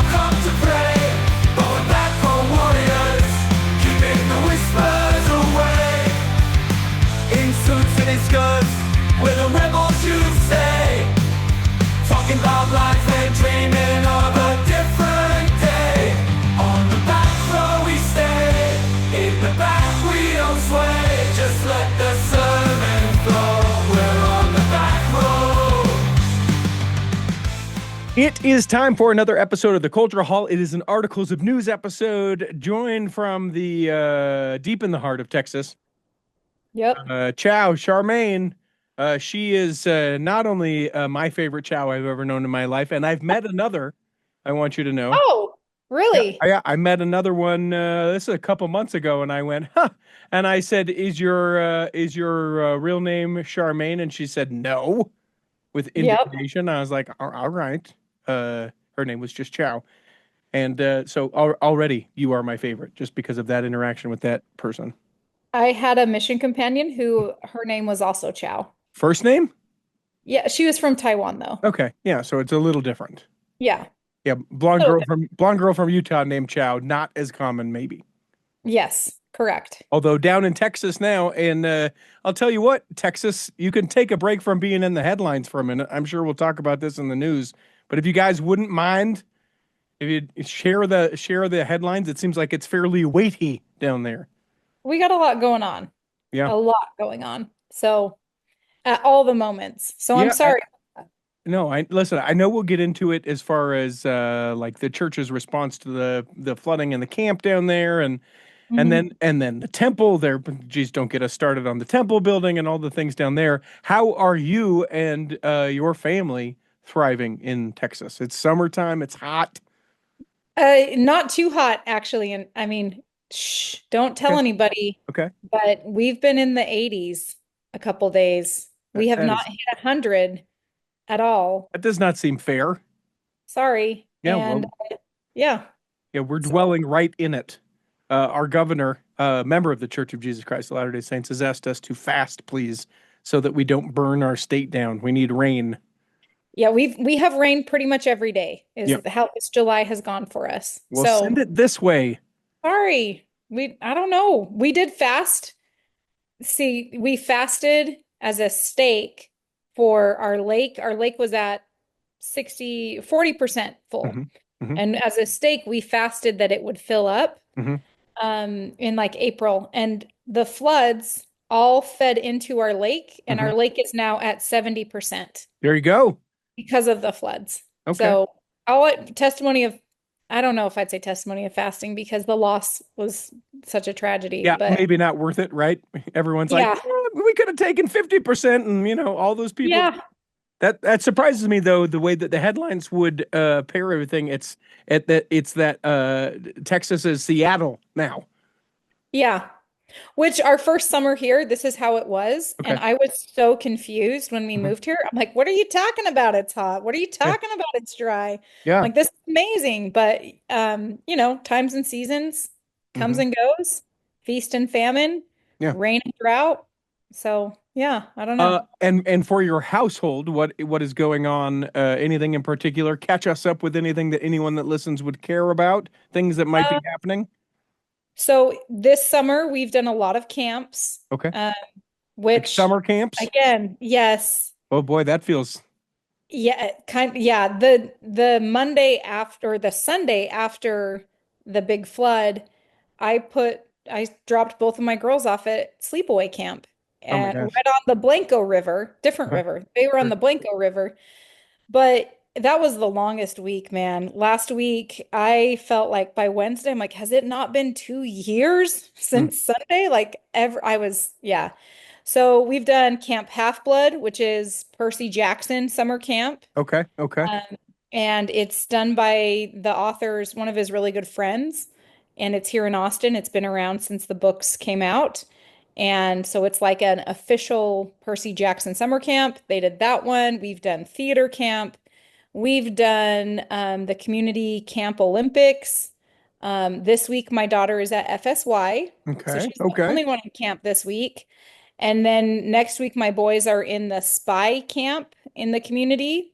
all come to pray, going back for warriors, keeping the whispers away. In suits and in skirts, we're the rebels you say, talking about life and dreaming of a different day. On the back row we stay, in the back we don't sway, just let the sermon flow. We're on the back row. It is time for another episode of the Cultural Hall. It is an Articles of News episode, joined from the deep in the heart of Texas. Yep. Chow, Charmaine. She is not only my favorite Chow I've ever known in my life, and I've met another. I want you to know. Oh, really? Yeah, I met another one. This is a couple months ago, and I went, huh. And I said, "Is your real name Charmaine?" And she said, "No," with indignation. I was like, "All right." Her name was just Chow, and so already you are my favorite just because of that interaction with that person. I had a mission companion who her name was also Chow. First name? Yeah, she was from Taiwan though. Okay, yeah, so it's a little different. Yeah. Yeah, blonde girl from Utah named Chow, not as common maybe. Yes, correct. Although down in Texas now, and I'll tell you what, Texas, you can take a break from being in the headlines for a minute. I'm sure we'll talk about this in the news, but if you guys wouldn't mind, if you share the headlines, it seems like it's fairly weighty down there. We got a lot going on. Yeah. A lot going on. So at all the moments. So I'm Yeah, sorry. No, listen, I know we'll get into it as far as like the church's response to the flooding in the camp down there and Mhm. then the temple there. Geez, don't get us started on the temple building and all the things down there. How are you and your family thriving in Texas? It's summertime, it's hot. Not too hot actually. And I mean, shh, don't tell Okay. anybody, Okay. but we've been in the 80s a couple days. We have That not hit 100 at all. that does not seem fair. Sorry. Yeah, And well, yeah. yeah, we're So dwelling right in it. Our governor, member of the Church of Jesus Christ of Latter-day Saints, has asked us to fast, please, so that we don't burn our state down. We need rain. yeah, we have rain pretty much every day is Yep. how this July has gone for us. Well, So send it this way. sorry. I don't know. We did fast. See, we fasted as a stake for our lake. Our lake was at 40% full. Hmm. Hmm. And as a stake, we fasted that it would fill up Hmm. in like April. And the floods all fed into our lake, and Hmm. our lake is now at 70% There you go. because of the floods. Okay. So testimony of, I don't know if I'd say testimony of fasting because the loss was such a tragedy, Yeah, but maybe not worth it, right? Everyone's like, yeah, we could have taken 50%, and all those people. yeah, That surprises me though, the way that the headlines would pair everything. It's that Texas is Seattle now. yeah. Which our first summer here, this is how it was. Okay. And I was so confused when we Hmm. moved here. I'm like, what are you talking about? It's hot. What are you Yeah. talking about? It's dry. I'm Yeah. like, this is amazing. But times and seasons comes Hmm. and goes, feast and famine, Yeah. rain and drought. So yeah, I don't know. And for your household, what is going on? Anything in particular? Catch us up with anything that anyone that listens would care about. Things that might be happening. So this summer we've done a lot of camps, Okay. Like which summer camps. again, yes. Oh boy, that feels. Yeah, yeah, the Monday after the Sunday after the big flood, I dropped both of my girls off at sleepaway camp Oh my and gosh. right on the Blanco River, different Okay. river. They were on Sure. the Blanco River, but that was the longest week, man. Last week, I felt like by Wednesday, I'm like, has it not been 2 years Mm. since Sunday? Like ever, yeah. So we've done Camp Half-Blood, which is Percy Jackson summer camp. Okay. Okay. And it's done by the author's, one of his really good friends. And it's here in Austin. It's been around since the books came out. And so it's like an official Percy Jackson summer camp. They did that one. We've done theater camp. We've done the community camp Olympics. This week, my daughter is at FSY. So Okay. she's the Okay. only one in camp this week. And then next week, my boys are in the spy camp in the community.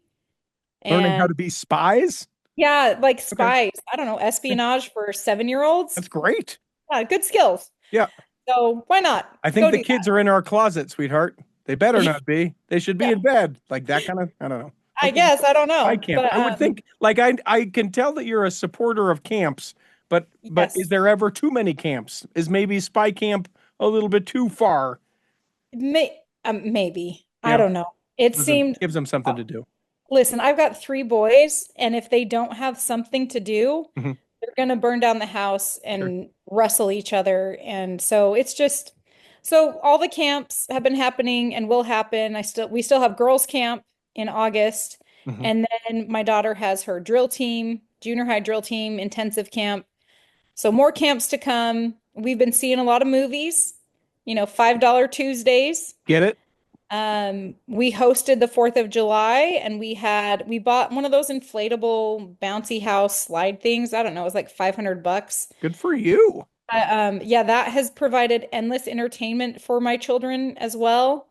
Learning how And to be spies. Yeah, like Okay. spies. I don't know, espionage for 7-year-olds. That's great. Yeah, good skills. Yeah. So why not I think go the do kids are in our closet, sweetheart. They better that? not be. They should be Yeah, in bed. Like that kind of, I don't know. I Okay. guess I don't I know, camp. but I would think like I can tell that you're a supporter of camps, but is yes, there ever too many camps? Is maybe spy camp a little bit too far? maybe. I Yeah. don't know. It seemed. Gives them something to do. Listen, I've got 3 boys, and if they don't have something to do, Hmm. they're going to burn down the house Sure. and wrestle each other. And so it's just, so all the camps have been happening and will happen. We still have girls' camp in August. Hmm. And then my daughter has her drill team, junior high drill team, intensive camp. So more camps to come. We've been seeing a lot of movies, $5 Tuesdays. Get it? We hosted the 4th of July and we bought one of those inflatable bouncy house slide things. I don't know, it was like $500. Good for you. Yeah, that has provided endless entertainment for my children as well.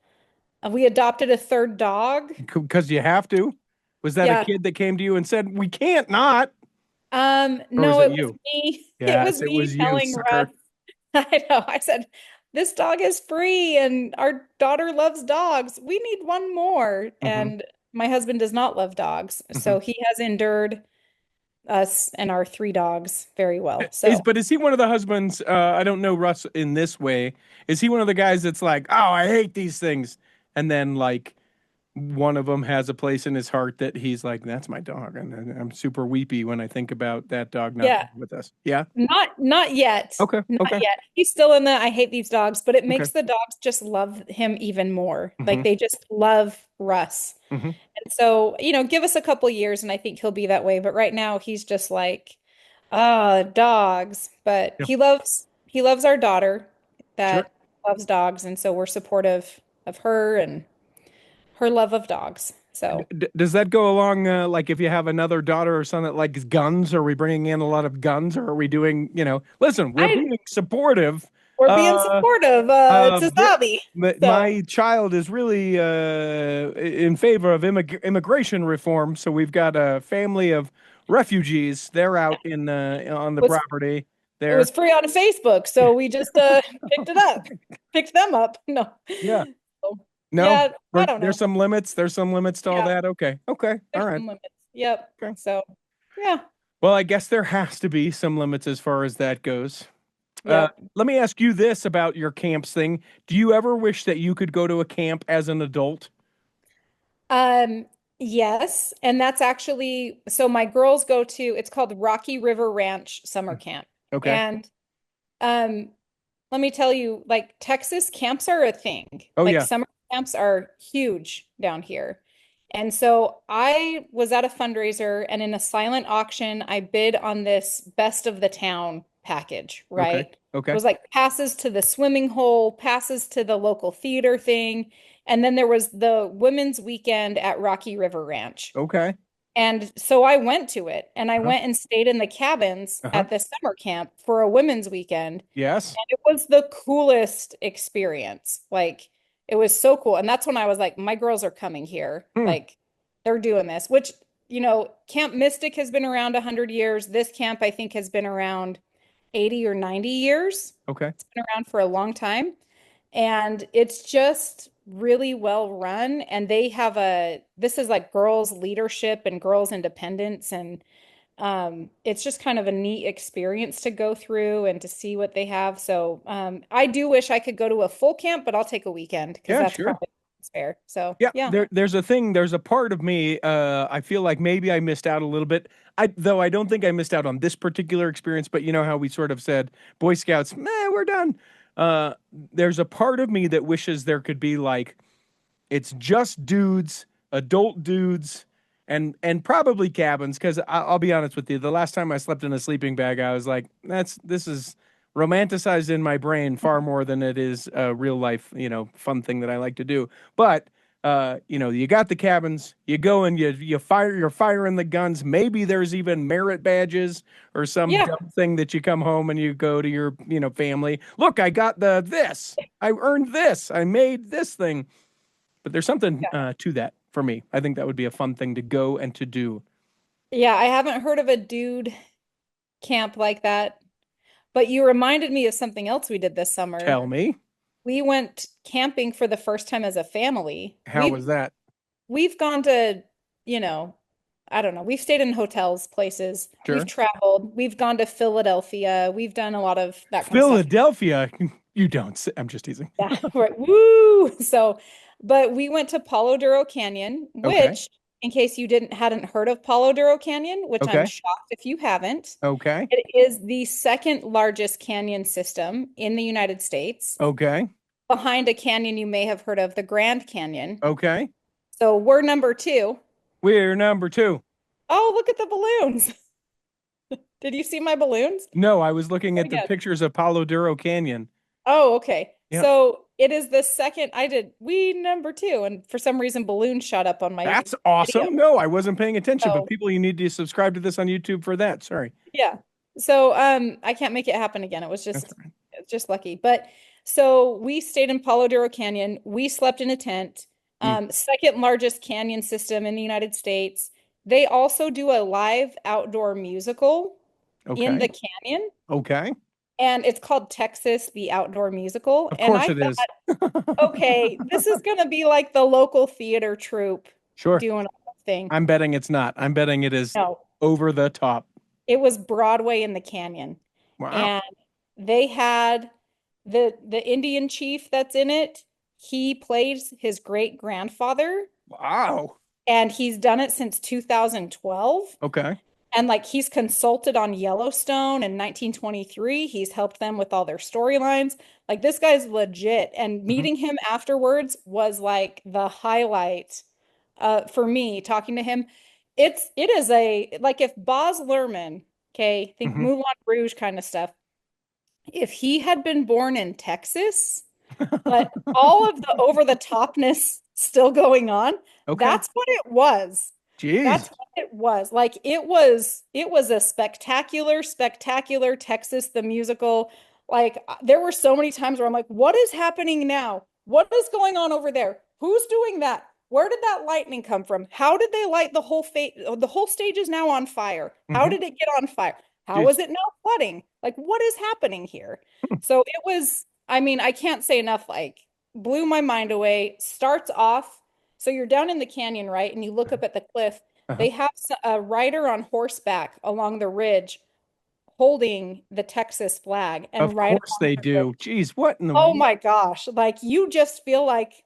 We adopted a third dog. Because you have to. Was that a Yeah. kid that came to you and said, we can't not? Or was No, it it was you? me. It was Yes, it me was you, telling Russ. sucker. I know. I said, this dog is free and our daughter loves dogs. We need one more. Hmm. And my husband does not love dogs. Hmm. So he has endured us and our 3 dogs very well. So But is he one of the husbands? I don't know Russ in this way. Is he one of the guys that's like, oh, I hate these things, and then like one of them has a place in his heart that he's like, that's my dog, and I'm super weepy when I think about that dog not yeah, being with us. Yeah. not yet. Okay. Not Okay. yet. He's still in the I hate these dogs, but it Okay. makes the dogs just love him even more. Like Hmm. they just love Russ. Hmm. And so, give us a couple years and I think he'll be that way. But right now he's just like, dogs. But Yeah. he loves our daughter Sure. that loves dogs. And so we're supportive of her and her love of dogs. So Does that go along like if you have another daughter or son that likes guns? Are we bringing in a lot of guns, or are we doing? Listen, we're I being supportive. we're being Uh, supportive. It's his But hobby. So my child is really in favor of immigration reform. So we've got a family of refugees. They're out in on the it was property it there. was free on Facebook, so we just picked it up, picked them up. No. Yeah. So, No, yeah, I don't there's know. some limits. There's some limits to all Yeah, that. Okay. Okay. All there's right. some limits. Yep. Okay. So, yeah. Well, I guess there has to be some limits as far as that goes. Yep. Let me ask you this about your camps thing. Do you ever wish that you could go to a camp as an adult? Um, yes, and that's actually so my girls go to it's called Rocky River Ranch Summer Camp. Okay. And um let me tell you, like Texas camps are a thing. Oh Like yeah. summer camps are huge down here. And so I was at a fundraiser and in a silent auction, I bid on this best of the town package, Okay. right? It Okay. was like passes to the swimming hole, passes to the local theater thing. And then there was the women's weekend at Rocky River Ranch. Okay. And so I went to it and I Uh-huh. went and stayed in the cabins Uh-huh. at this summer camp for a women's weekend. Yes. And it was the coolest experience. Like it was so cool. And that's when I was like, my girls are coming here. Hmm. Like they're doing this, which, Camp Mystic has been around 100 years. This camp, I think, has been around 80 or 90 years. Okay. It's been around for a long time. And it's just really well run. And this is like girls leadership and girls independence. And it's just kind of a neat experience to go through and to see what they have. So I do wish I could go to a full camp, but I'll take a weekend because Yeah, that's sure. probably fair. So Yeah, yeah. there's a part of me I feel like maybe I missed out a little bit. I don't think I missed out on this particular experience, but you know how we sort of said Boy Scouts, meh, we're done. There's a part of me that wishes there could be like it's just dudes, adult dudes, and probably cabins. Because I'll be honest with you, the last time I slept in a sleeping bag, I was like, this is romanticized in my brain far more than it is a real life, fun thing that I like to do. But you got the cabins, you go and you're firing the guns. Maybe there's even merit badges or some Yeah. dumb thing that you come home and you go to your, family. Look, I got this. I earned this. I made this thing. But there's something Yeah. to that for me. I think that would be a fun thing to go and to do. Yeah, I haven't heard of a dude camp like that, but you reminded me of something else we did this summer. Tell me, We went camping for the first time as a family. how was that? We've gone to, you know, I don't know. We've stayed in hotels, places. We've Sure. traveled. We've gone to Philadelphia. We've done a lot of that kind of stuff. Philadelphia. You don't. I'm just teasing. Yeah, right. Woo! So, but we went to Palo Duro Canyon, Okay. which, in case you hadn't heard of Palo Duro Canyon, which I'm Okay. shocked if you haven't, Okay. it is the second largest canyon system in the United States, Okay. behind a canyon you may have heard of, the Grand Canyon. Okay. So we're number two. We're number two. Oh, look at the balloons. Did you see my balloons? No, I was looking at the Again. pictures of Palo Duro Canyon. Oh, okay. Yep. So it is the second we number two, and for some reason balloons shot up on my That's video. awesome. No, I wasn't paying attention, but So people, you need to subscribe to this on YouTube for that. Sorry. yeah. So I can't make it happen again. It was That's fine. just lucky. But so we stayed in Palo Duro Canyon. We slept in a tent. Mm. Second largest canyon system in the United States. They also do a live outdoor musical in Okay. the canyon, Okay. and it's called Texas, the Outdoor Musical. Of And course I it is. thought, okay, this is going to be like the local theater troupe Sure. doing a thing. I'm betting it's not. I'm betting it is No, over the top. it was Broadway in the canyon. Wow. And they had the Indian chief that's in it. He plays his great grandfather, Wow. and he's done it since 2012. Okay. And like he's consulted on Yellowstone in 1923. He's helped them with all their storylines. Like this guy's legit. And Mhm. meeting him afterwards was like the highlight for me talking to him. It is a like if Baz Luhrmann, okay, think Mhm. Moulin Rouge kind of stuff. If he had been born in Texas, but all of the over the topness still going on, Okay. that's what it was. Jeez. That's what it was. Like it was a spectacular Texas the musical. Like there were so many times where I'm like, what is happening now? What is going on over there? Who's doing that? Where did that lightning come from? How did they light the whole the whole stage is now on fire. How Mhm. did it get on fire? How Jeez. is it now flooding? Like what is happening here? So it was, I mean, I can't say enough, like blew my mind away. Starts off, so you're down in the canyon, right? And you look up at the cliff. Uh-huh. They have a rider on horseback along the ridge holding the Texas flag Of and right course along they the ridge. do. Jeez, what in the Oh my gosh. Like you just feel like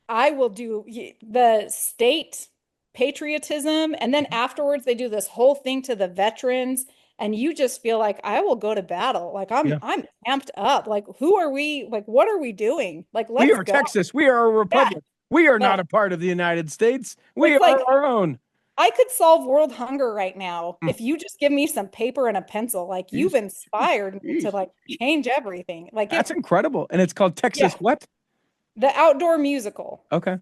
I will do the state patriotism. And then afterwards, they do this whole thing to the veterans. And you just feel like I will go to battle. Like Yeah. I'm amped up. Like who are we? Like what are we doing? Like We let's are go. Texas. We are a Yeah. republic. We are not No. a part of the United States. We It's like are our own. I could solve world hunger right now Mm. if you just give me some paper and a pencil. Like you've Jeez. Jeez. inspired me to Jeez. like change everything. Like That's it, incredible. And it's called Texas yeah, what? the outdoor musical, Okay.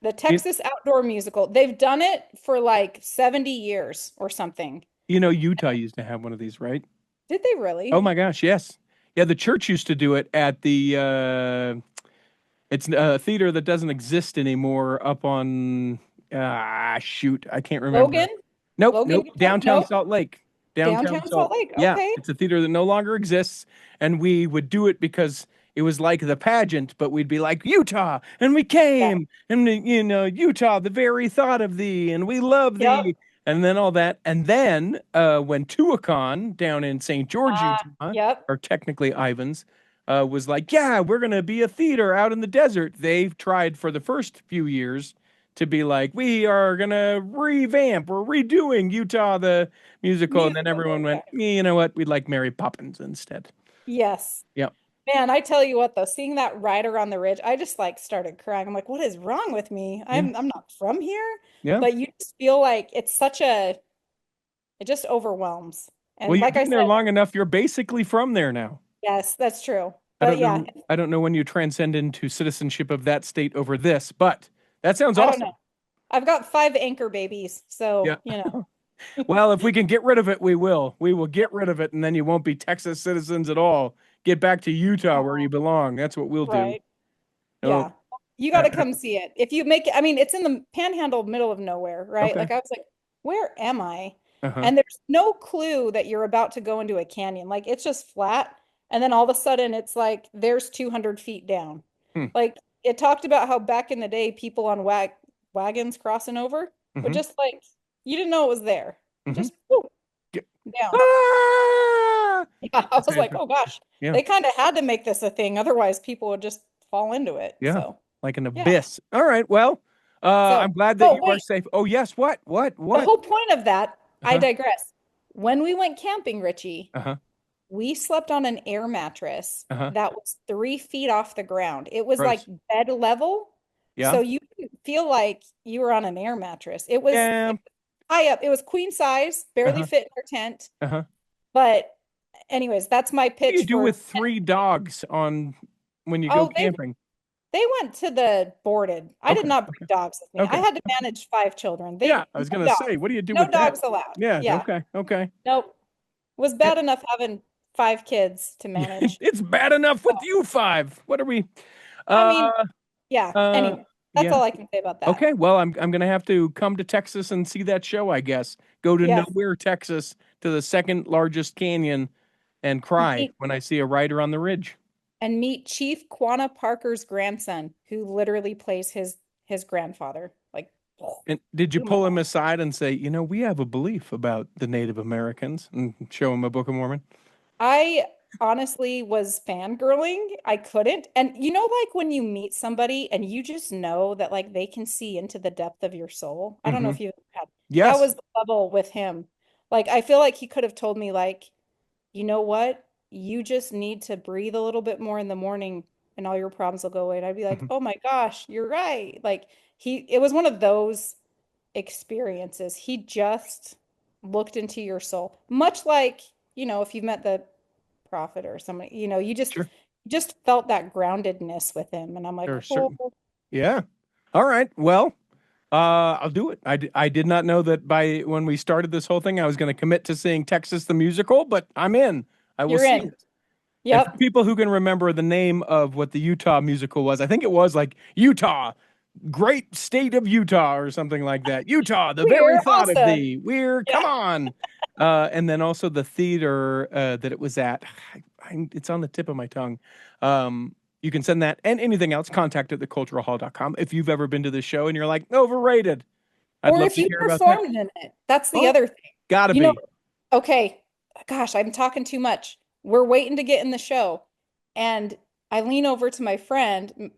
the You, Texas outdoor musical. They've done it for like 70 years or something. you know, Utah used to have one of these, right? Did they Oh really? my gosh, yes. Yeah, the church used to do it at the it's a theater that doesn't exist anymore up on shoot, I can't remember. Logan? Nope, Logan? nope. Downtown No, Salt Lake. Downtown downtown Salt Salt. Lake. Yeah, Okay. it's a theater that no longer exists. And we would do it because it was like the pageant, but we'd be like, Utah, and we Yeah. came, and you know, Utah, the very thought of thee, and we love Yep. thee, and then all that. And then when Tuacahn down in St. George, Utah, Yep. or technically Ivans, was like, yeah, we're gonna be a theater out in the desert. They've tried for the first few years to be like, we are gonna revamp, we're redoing Utah the musical, and then Musical. everyone went, Okay. you know what, we'd like Mary Poppins instead. Yes. Yep. Man, I tell you what though, seeing that rider on the ridge, I just like started crying. I'm like, what is wrong with me? Yeah. I'm not from here, Yeah. but you just feel like it's such a it just overwhelms. Well, And you've like I been there said, long enough. You're basically from there now. yes, that's true. I But don't yeah, know. I don't know when you transcend into citizenship of that state over this, but that sounds I don't know. awesome. I've got 5 anchor babies, Yeah. so you know. Well, if we can get rid of it, we will. We will get rid of it, and then you won't be Texas citizens at all. Get back to Utah where you belong. That's what we'll do. Right. Oh, Yeah. You got to come see it. If you make it, I mean, it's in the panhandle middle of nowhere, right? okay. Like I was like, where am I? Uh-huh. And there's no clue that you're about to go into a canyon. Like it's just flat. And then all of a sudden it's like there's 200 feet down. Hmm. Like it talked about how back in the day, people on wagons crossing over would Mm-hmm. just like, you didn't know it was there. Mm-hmm. Just whoop, Get- down. Ah! Yeah, I was like, oh gosh, Yeah. they kind of had to make this a thing. Otherwise, people would just fall into it. Yeah. So, Like an yeah. abyss. All right. Well, I'm So, glad that oh, you are wait, safe. Oh, yes. What? the whole point of that, I Uh-huh. digress. When we went camping, Richie, Uh-huh. we slept on an air mattress Uh-huh. that was 3 feet off the ground. It was like Gross. bed level. Yeah. So you didn't feel like you were on an air mattress. It was Yeah. high up. It was queen size, barely Uh-huh. fit in our tent. Uh-huh. But anyways, that's my What do you pitch do for, with 3 dogs on when you go oh, camping? they went to the boarded. I did Okay. not bring dogs with me. I Okay. had to manage 5 children. Yeah, They I was no gonna dogs. say, what do you do No with that? dogs allowed. Yeah. Yeah. Okay. Okay. Nope. It was Eh, bad enough having 5 kids to manage. It's bad enough with So, you 5. What are we? I mean, Uh. yeah. Uh. Anyway, that's Yeah. all I can say about that. Okay. Well, I'm gonna have to come to Texas and see that show, I guess. Go to Yes. nowhere, Texas, to the second largest canyon, and cry Meet, when I see a rider on the ridge. and meet Chief Quanah Parker's grandson, who literally plays his grandfather. Like, And did you oh my pull him God. aside and say, we have a belief about the Native Americans, and show him a Book of Mormon? I honestly was fangirling. I couldn't. And like when you meet somebody and you just know that like they can see into the depth of your soul. I don't know Mm-hmm. if you had that Yes. was the level with him. Like I feel like he could have told me like, you know what? You just need to breathe a little bit more in the morning and all your problems will go away. And I'd be like, Mhm. "Oh my gosh, you're right." Like it was one of those experiences. He just looked into your soul. Much like, if you've met the prophet or somebody, you Sure. just felt that groundedness with him. And I'm like, Sure. oh, Certain. Yeah. All right. Well, I'll do it. I did not know that when we started this whole thing, I was going to commit to seeing Texas the musical, but I'm in. I will you're see in. it. And for Yep. people who can remember the name of what the Utah musical was, I think it was like Utah, great state of Utah or something like that. Utah, the very We're thought of awesome. thee. Come Yeah. on. And then also the theater that it was at. It's on the tip of my tongue. You can send that and anything else, contact at theculturalhall.com. If you've ever been to the show and you're like, overrated, I'd Or love if to you hear about that. performed in it. That's the Oh, other thing. gotta You know, be. okay, gosh, I'm talking too much. We're waiting to get in the show. And I lean over to my friend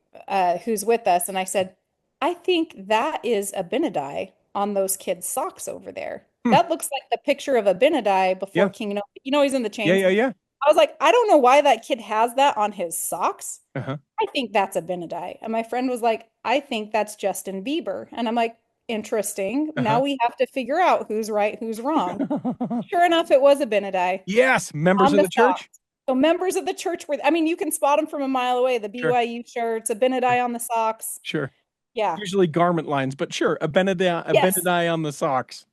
who's with us, and I said, I think that is Abinadi on those kids' socks over there. Hmm. That looks like the picture of Abinadi before Yeah. King No. He's in the Yeah, chains. yeah, yeah. I was like, I don't know why that kid has that on his socks. Uh-huh. I think that's Abinadi. And my friend was like, I think that's Justin Bieber. And I'm like, interesting. Now Uh-huh. we have to figure out who's right, who's wrong. Sure enough, it was Abinadi Yes, members on of the the church. socks. So members of the church were, I mean, you can spot them from a mile away. The Sure. BYU shirts, Abinadi on the socks. Sure. Yeah. Usually garment lines, but sure, Yes. Abinadi on the socks.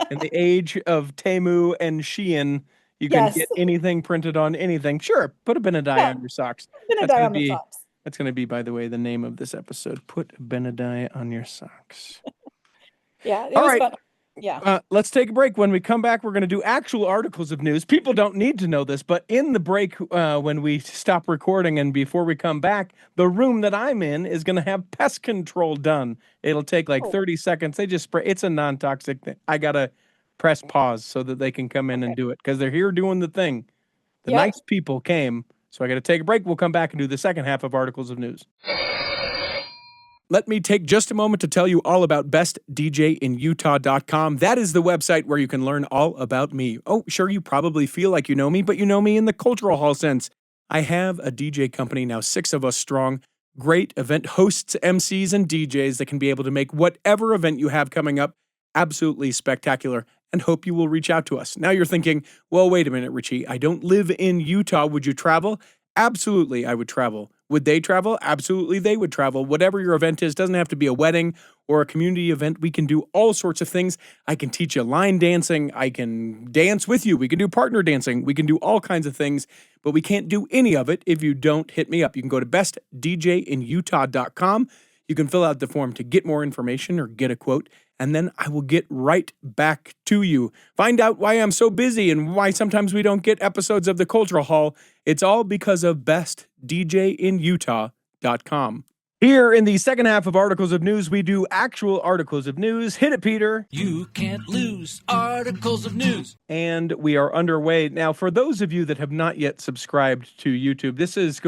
In the age of Temu and Shein, you can Yes. get anything printed on anything. Sure, put Abinadi Yeah. on your socks. Abinadi on the socks. That's gonna be, by the way, the name of this episode. Put Abinadi on your socks. Yeah, it All was right. fun. Yeah. Let's take a break. When we come back, we're going to do actual articles of news. People don't need to know this, but in the break, when we stop recording and before we come back, the room that I'm in is going to have pest control done. It'll take like Oh. 30 seconds. They just spray. It's a non-toxic thing. I got to press pause so that they can come in and do it because they're here doing the thing. The Yep. nice people came. So I got to take a break. We'll come back and do the second half of articles of news. Let me take just a moment to tell you all about bestdjinutah.com. That is the website where you can learn all about me. Oh, sure, you probably feel like you know me, but you know me in the cultural hall sense. I have a DJ company, now 6 of us strong, great event hosts, MCs, and DJs that can be able to make whatever event you have coming up absolutely spectacular, and hope you will reach out to us. Now you're thinking, well, wait a minute, Richie, I don't live in Utah. Would you travel? Absolutely, I would travel. Would they travel? Absolutely, they would travel. Whatever your event is, doesn't have to be a wedding or a community event. We can do all sorts of things. I can teach you line dancing. I can dance with you. We can do partner dancing. We can do all kinds of things, but we can't do any of it if you don't hit me up. You can go to bestdjinutah.com. You can fill out the form to get more information or get a quote. and then I will get right back to you. Find out why I'm so busy and why sometimes we don't get episodes of the Cultural Hall. It's all because of bestdjinutah.com. Here in the second half of Articles of News, we do actual articles of news. Hit it, Peter. You can't lose articles of news. And we are underway. Now, for those of you that have not yet subscribed to YouTube, this is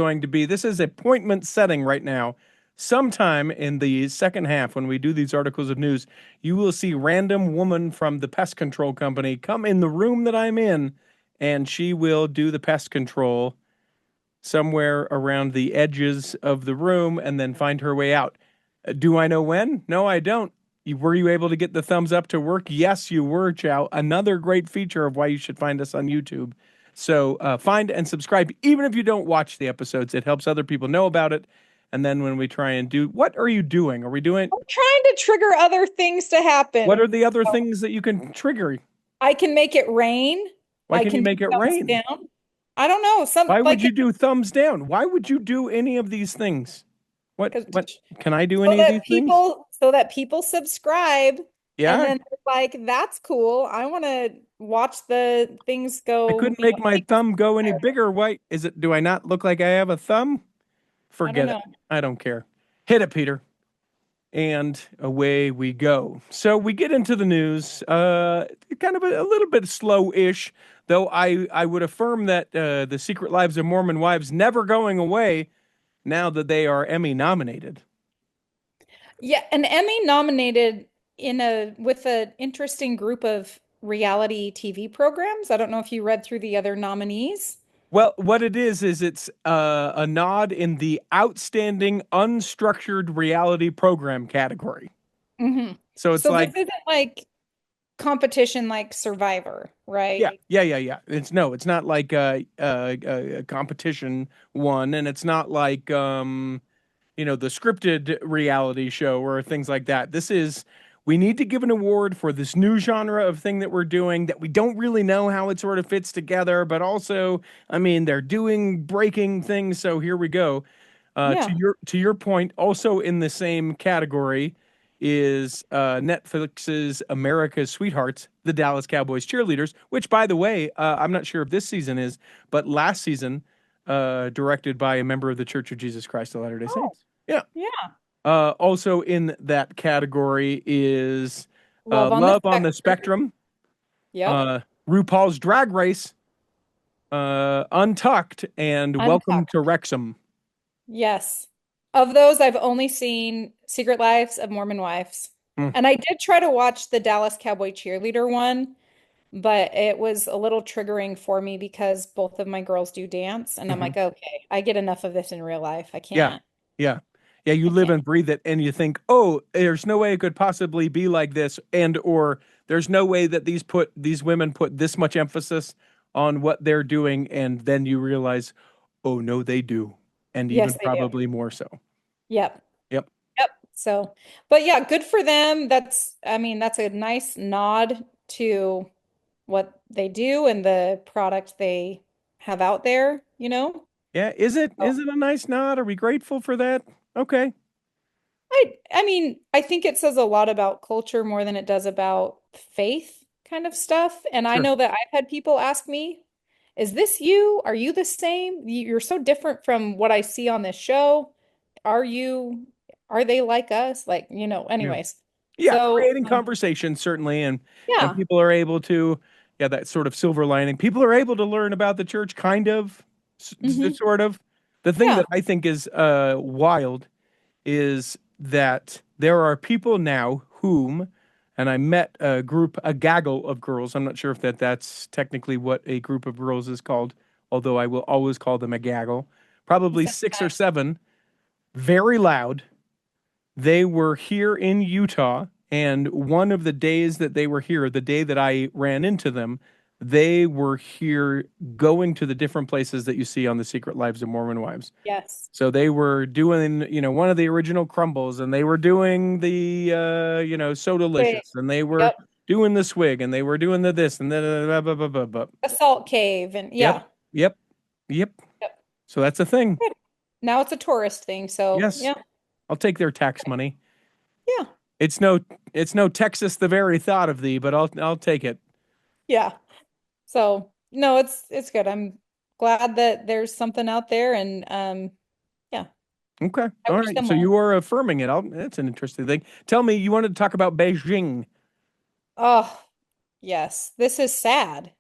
appointment setting right now. Sometime in the second half, when we do these articles of news, you will see random woman from the pest control company come in the room that I'm in, and she will do the pest control somewhere around the edges of the room and then find her way out. Do I know when? No, I don't. Were you able to get the thumbs up to work? Yes, you were, Chow. Another great feature of why you should find us on YouTube. So find and subscribe, even if you don't watch the episodes. It helps other people know about it. And then when we try and do, what are you doing? Are we doing? I'm trying to trigger other things to happen. What are the other things that you can trigger? I can make it rain. Why I can you make do it thumbs rain? down. I don't know. Why would you do thumbs down? Why would you do any of these things? What can I do any of these things? So that people subscribe. Yeah. And then they're like, that's cool. I want to watch the things go. I couldn't make my thumb go any bigger. Why is it? Do I not look like I have a thumb? Forget it. I don't care. Hit it, Peter. And away we go. So we get into the news, kind of a little bit slow-ish, though I would affirm that the Secret Lives of Mormon Wives never going away now that they are Emmy nominated. Yeah, an Emmy nominated with an interesting group of reality TV programs. I don't know if you read through the other nominees. Well, what it is it's a nod in the outstanding unstructured reality program category. Mm-hmm. So it's like, this isn't like competition like Survivor, right? Yeah. It's not like a competition one, and it's not like the scripted reality show or things like that. We need to give an award for this new genre of thing that we're doing that we don't really know how it sort of fits together, but also, I mean, they're doing breaking things, so here we go. To your point, also in the same category is Netflix's America's Sweethearts, the Dallas Cowboys cheerleaders, which, by the way, I'm not sure if this season is, but last season, directed by a member of the Church of Jesus Christ of Latter-day Saints. Yeah. Also in that category is Love on the Spectrum. RuPaul's Drag Race, Untucked, and Welcome to Wrexham. Yes. Of those, I've only seen Secret Lives of Mormon Wives. And I did try to watch the Dallas Cowboy cheerleader one, but it was a little triggering for me because both of my girls do dance. And I'm like, okay, I get enough of this in real life. I can't. Yeah. You live and breathe it, and you think, oh, there's no way it could possibly be like this, or there's no way that these women put this much emphasis on what they're doing, and then you realize, oh no, they do, and even probably more so. Yep. So, but yeah, good for them. That's a nice nod to what they do and the product they have out there, Yeah, is it a nice nod? Are we grateful for that? Okay. I think it says a lot about culture more than it does about faith kind of stuff. And I know that I've had people ask me, is this you? Are you the same? You're so different from what I see on this show. Are they like us? Anyways. Yeah, so, creating conversation, certainly. And people are able to, that sort of silver lining. People are able to learn about the church, kind of, sort of. The thing that I think is wild is that there are people now and I met a gaggle of girls. I'm not sure if that's technically what a group of girls is called, although I will always call them a gaggle. Probably 6 or 7, very loud. They were here in Utah, and one of the days that they were here, the day that I ran into them, they were here going to the different places that you see on the Secret Lives of Mormon Wives. Yes. So they were doing, one of the original crumbles, and they were doing the, So Delicious, and they were doing the swig, and they were doing the this, and the Assault Cave, and Yep. So that's a thing. Now it's a tourist thing, so yes. I'll take their tax money. Yeah. It's no it's no Texas the very thought of thee, but I'll take it. Yeah. So no, it's good. I'm glad that there's something out there, and yeah, Okay. I All wish right. them So well. you are affirming it. That's an interesting thing. Tell me, you wanted to talk about Beijing. Oh, yes. This is sad.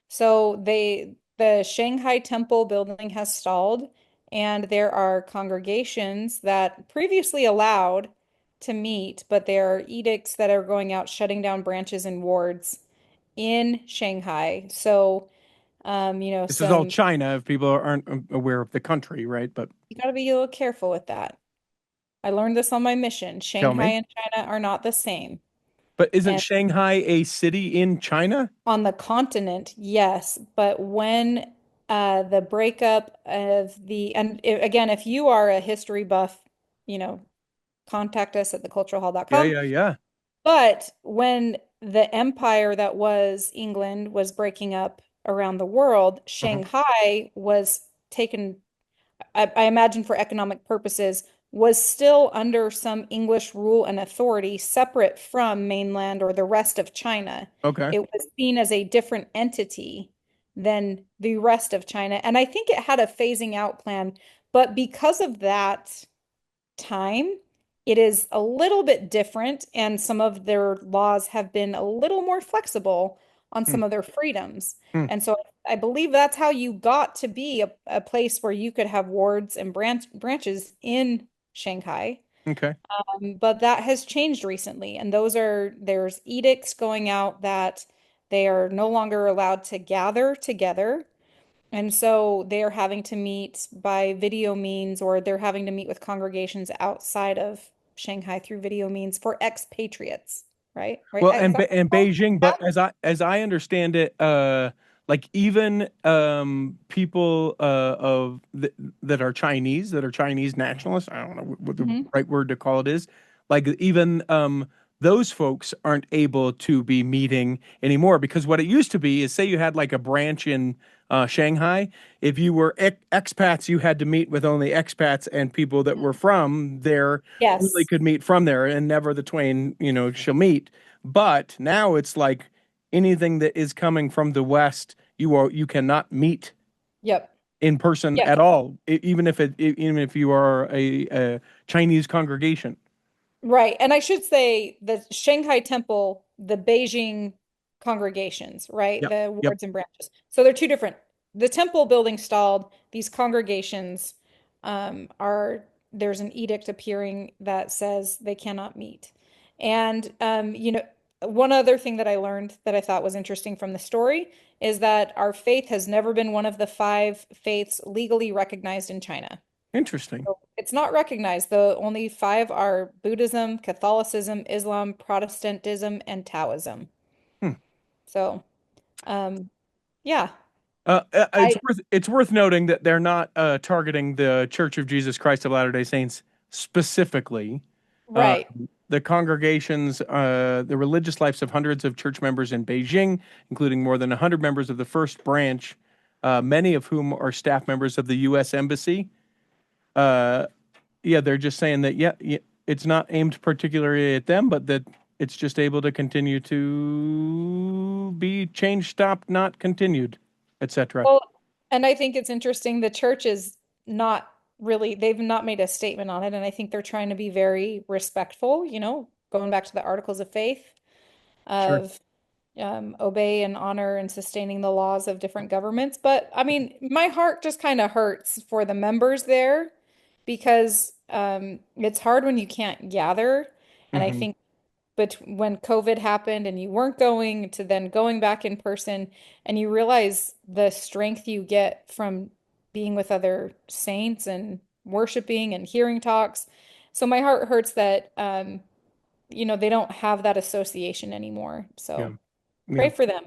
So the Shanghai Temple building has stalled, and there are congregations that previously allowed to meet, but there are edicts that are going out shutting down branches and wards in Shanghai. So, This is all some China if people aren't aware of the country, right? But you got to be a little careful with that. I learned this on my mission. tell Shanghai me. and China are not the same. But isn't And Shanghai a city in China? on the continent, yes, but when the breakup of again, if you are a history buff, you know, contact us at Yeah, theculturalhall.com. yeah, yeah. But when the empire that was England was breaking up around the world, Uh-huh. Shanghai was taken, I imagine for economic purposes, was still under some English rule and authority separate from mainland or the rest of China. Okay. It was seen as a different entity than the rest of China. And I think it had a phasing out plan. But because of that time, it is a little bit different, and some of their laws have been a little more flexible on Hmm. some of their freedoms. Hmm. And so I believe that's how you got to be a place where you could have wards and branches in Shanghai. Okay. But that has changed recently, and there's edicts going out that they are no longer allowed to gather together. And so they are having to meet by video means, or they're having to meet with congregations outside of Shanghai through video means for expatriates, right? Right? Well, Is that what and it's called? Beijing, but as I understand it, like even people of that are Chinese nationalists, I don't know what the Mhm. right word to call it is, like even those folks aren't able to be meeting anymore because what it used to be is say you had like a branch in Shanghai, if you were expats, you had to meet with only expats and people that were from there only Yes. could meet from there, and never the twain, shall meet. But now it's like anything that is coming from the West, you cannot meet Yep. in person Yep. at all, even if you are a Chinese congregation. Right. And I should say the Shanghai Temple, the Beijing congregations, right? Yep. The Yep. wards and branches. So they're two different. The temple building stalled. These congregations there's an edict appearing that says they cannot meet. And one other thing that I learned that I thought was interesting from the story is that our faith has never been one of the five faiths legally recognized in China. Interesting. So it's not recognized. The only five are Buddhism, Catholicism, Islam, Protestantism, and Taoism. Hmm. So, um, yeah, It's I worth noting that they're not targeting the Church of Jesus Christ of Latter-day Saints specifically. Uh, right. the congregations, the religious lives of hundreds of church members in Beijing, including more than 100 members of the first branch, many of whom are staff members of the U.S. Embassy. Uh, yeah, they're just saying that, it's not aimed particularly at them, but that it's just able to continue to be changed, stopped, not continued, etc. Well, and I think it's interesting. The church is not really, they've not made a statement on it, and I think they're trying to be very respectful, going back to the Articles of Faith Sure. of obey and honor and sustaining the laws of different governments. But I mean, my heart just kind of hurts for the members there because it's hard when you can't gather. And I Hmm. think but when COVID happened and you weren't going to then going back in person and you realize the strength you get from being with other saints and worshiping and hearing talks. So my heart hurts that they don't have that association anymore. Yeah. So Yeah. pray for them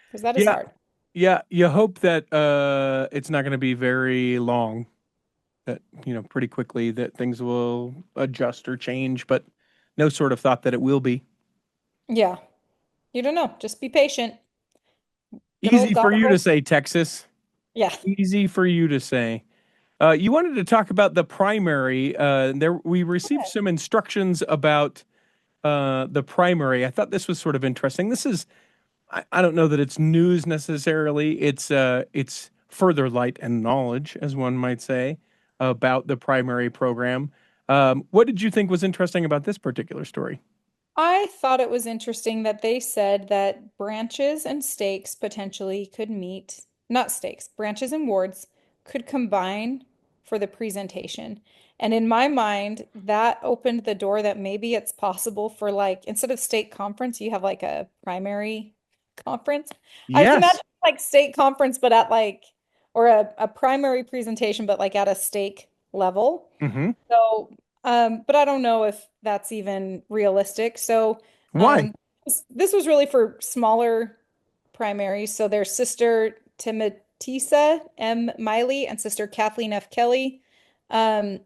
because that is Yeah. hard. Yeah. You hope that it's not going to be very long, that, pretty quickly that things will adjust or change, but no sort of thought that it will be. Yeah. You don't know. Just be patient. Good old Easy for you to gospel. say, Texas. Yeah. Easy for you to say. You wanted to talk about the primary. There, we received some instructions about the primary. I thought this was sort of interesting. This is I don't know that it's news necessarily. It's further light and knowledge, as one might say, about the primary program. What did you think was interesting about this particular story? I thought it was interesting that they said that branches and stakes potentially could meet, not stakes, branches and wards could combine for the presentation. And in my mind, that opened the door that maybe it's possible for like instead of state conference, you have like a primary conference. I was Yes. imagining like state conference, but at like, or a primary presentation, but like at a stake level. Hmm. So, but I don't know if that's even realistic. So, Why? um, this was really for smaller primaries. So their sister Timatisa M. Miley and sister Kathleen F. Kelly. Um,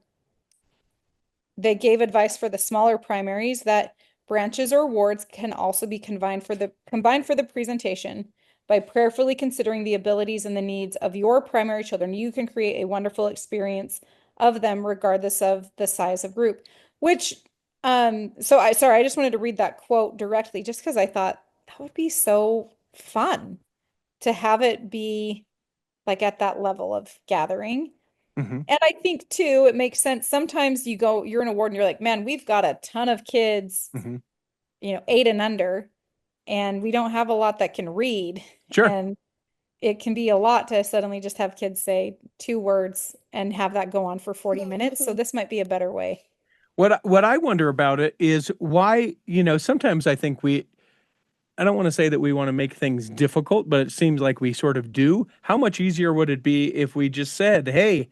they gave advice for the smaller primaries that branches or wards can also be combined for the presentation. By prayerfully considering the abilities and the needs of your primary children, you can create a wonderful experience of them regardless of the size of group. Which I just wanted to read that quote directly just because I thought that would be so fun to have it be like at that level of gathering. Hmm. And I think too, it makes sense. Sometimes you're in a ward and you're like, man, we've got a ton of kids, Hmm. 8 and under, and we don't have a lot that can read. Sure. And it can be a lot to suddenly just have kids say 2 words and have that go on for 40 minutes. So this might be a better way. What I wonder about it is why, sometimes I think I don't want to say that we want to make things difficult, but it seems like we sort of do. How much easier would it be if we just said, hey,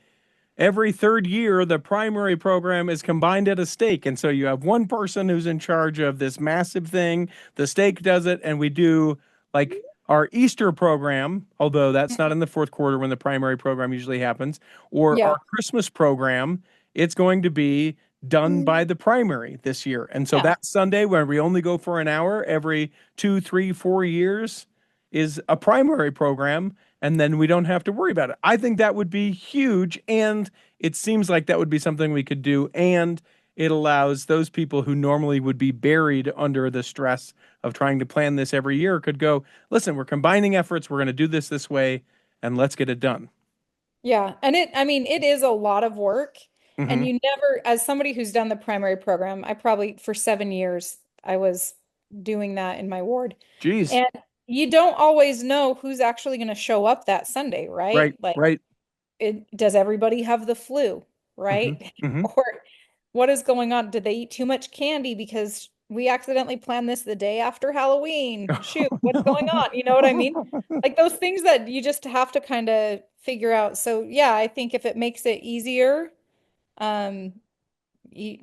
every third year, the primary program is combined at a stake. And so you have one person who's in charge of this massive thing. The stake does it. And we do like our Easter program, although that's not in the fourth quarter when the primary program usually happens, or Yeah. our Christmas program. It's going to be done by the primary this year. And so Yeah. that Sunday, where we only go for an hour every 2, 3, 4 years, is a primary program, and then we don't have to worry about it. I think that would be huge, and it seems like that would be something we could do, and it allows those people who normally would be buried under the stress of trying to plan this every year could go, listen, we're combining efforts, we're going to do this way, and let's get it done. Yeah. And I mean, it is a lot of work. And Hmm. you never, as somebody who's done the primary program, I probably for 7 years, I was doing that in my ward. Geez. And you don't always know who's actually going to show up that Sunday, right? Right, Like, right. does everybody have the flu, Hmm. right? Hmm. Or what is going on? Did they eat too much candy because we accidentally planned this the day after Halloween? Shoot, Oh, what's going no. on? You know what I mean? Like those things that you just have to kind of figure out. So yeah, I think if it makes it easier, um,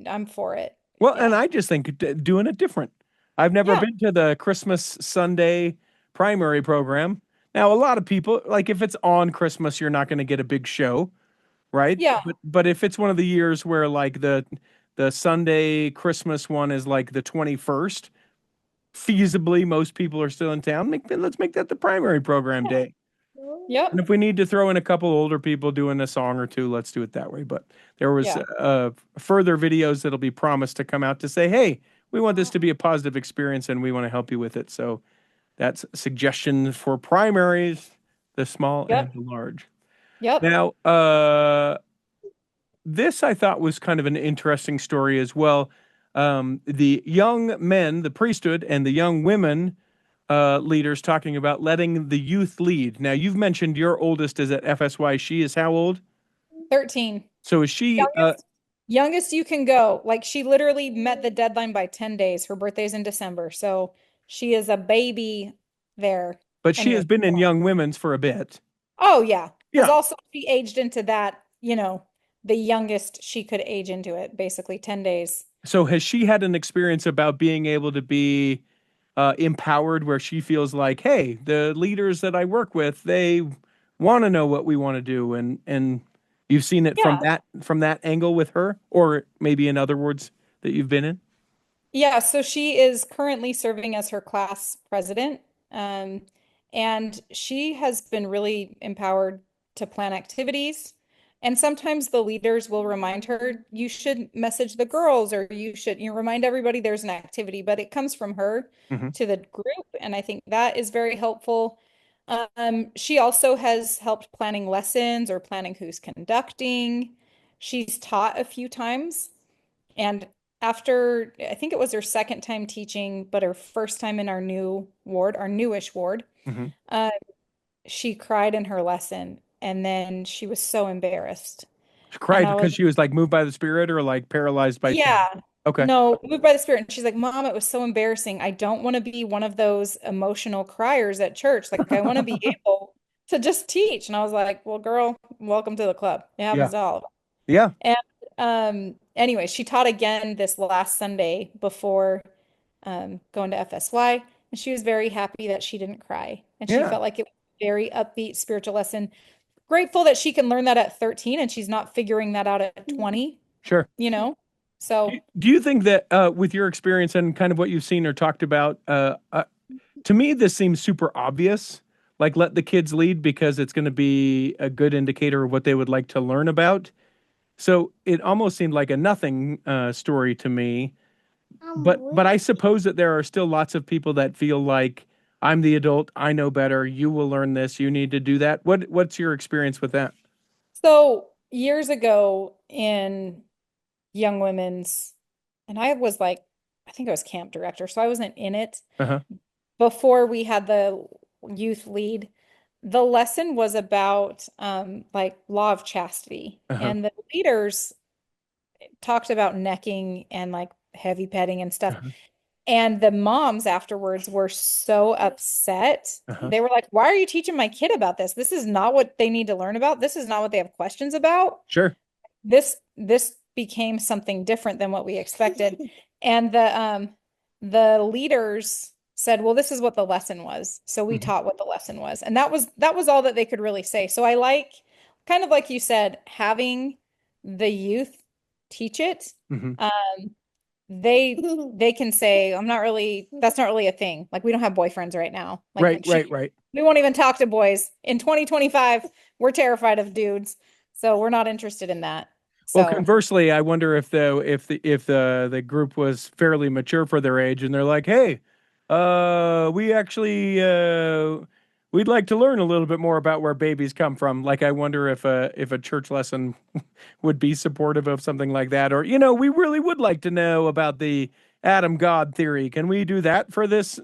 I'm for it. Well, and Yeah. I just think doing it different. I've never Yeah. been to the Christmas Sunday primary program. Now, a lot of people, like if it's on Christmas, you're not going to get a big show, right? Yeah. But if it's one of the years where like the Sunday Christmas one is like the 21st, feasibly most people are still in town. Let's make that the primary program day. And Yep. if we need to throw in a couple older people doing a song or two, let's do it that way. But there was Yeah. further videos that'll be promised to come out to say, hey, we want this to be a positive experience and we want to help you with it. So that's suggestions for primaries, the small and Yep. the large. Yep. Now, this I thought was kind of an interesting story as well. The young men, the priesthood, and the young women leaders talking about letting the youth lead. Now, you've mentioned your oldest is at FSY. She is how old? 13. So is she, Youngest you can go. Like she literally met the deadline by 10 days. Her birthday's in December. So she is a baby there. but she has Anyway. been in Young Women's for a bit. Oh yeah. Because Yeah. also she aged into that, the youngest she could age into it, basically 10 days. So has she had an experience about being able to be empowered where she feels like, hey, the leaders that I work with, they want to know what we want to do, and you've seen it Yeah. from that angle with her, or maybe in other words that you've been in. Yeah, so she is currently serving as her class president. And she has been really empowered to plan activities. And sometimes the leaders will remind her, you should message the girls or you should, remind everybody there's an activity, but it comes from her Hmm. to the group. And I think that is very helpful. She also has helped planning lessons or planning who's conducting. She's taught a few times. And after, I think it was her second time teaching, but her first time in our new ward, our newish ward, Hmm. uh, she cried in her lesson. And then she was so embarrassed. She And cried I because was, she was like moved by the spirit or like paralyzed by shame. yeah, Okay. no, moved by the Spirit. And she's like, Mom, it was so embarrassing. I don't want to be one of those emotional criers at church. Like, I want to be able to just teach. And I was like, well, girl, welcome to the club. It happens Yeah. to all of us. Yeah. And anyway, she taught again this last Sunday before going to FSY. And she was very happy that she didn't cry. And she Yeah. felt like it was a very upbeat spiritual lesson. Grateful that she can learn that at 13 and she's not figuring that out at 20, Sure. you know? Do So, do you think that with your experience and kind of what you've seen or talked about, to me, this seems super obvious. Like, let the kids lead because it's going to be a good indicator of what they would like to learn about. So it almost seemed like a nothing story to me. But I suppose that there are still lots of people that feel like I'm the adult, I know better. You will learn this. You need to do that. What's your experience with that? so years ago in Young Women's, and I was like, I think I was camp director, so I wasn't in it. Uh-huh. Before we had the youth lead, the lesson was about like law of chastity. Uh-huh. And the leaders talked about necking and like heavy petting and stuff. Uh-huh. And the moms afterwards were so upset. Uh-huh. They were like, why are you teaching my kid about this? This is not what they need to learn about. This is not what they have questions about. Sure. This became something different than what we expected. And the leaders said, well, this is what the lesson was. So we Hmm. taught what the lesson was. And that was all that they could really say. So I like, kind of like you said, having the youth teach it. Hmm. Um, they can say, I'm not really, that's not really a thing. Like we don't have boyfriends right now. Right, Like right, right. we won't even talk to boys. In 2025, we're terrified of dudes. So we're not interested in that. Well, So conversely, I wonder if the group was fairly mature for their age, and they're like, "Hey, we actually we'd like to learn a little bit more about where babies come from." Like, I wonder if a church lesson would be supportive of something like that, or we really would like to know about the Adam God theory. Can we do that for this?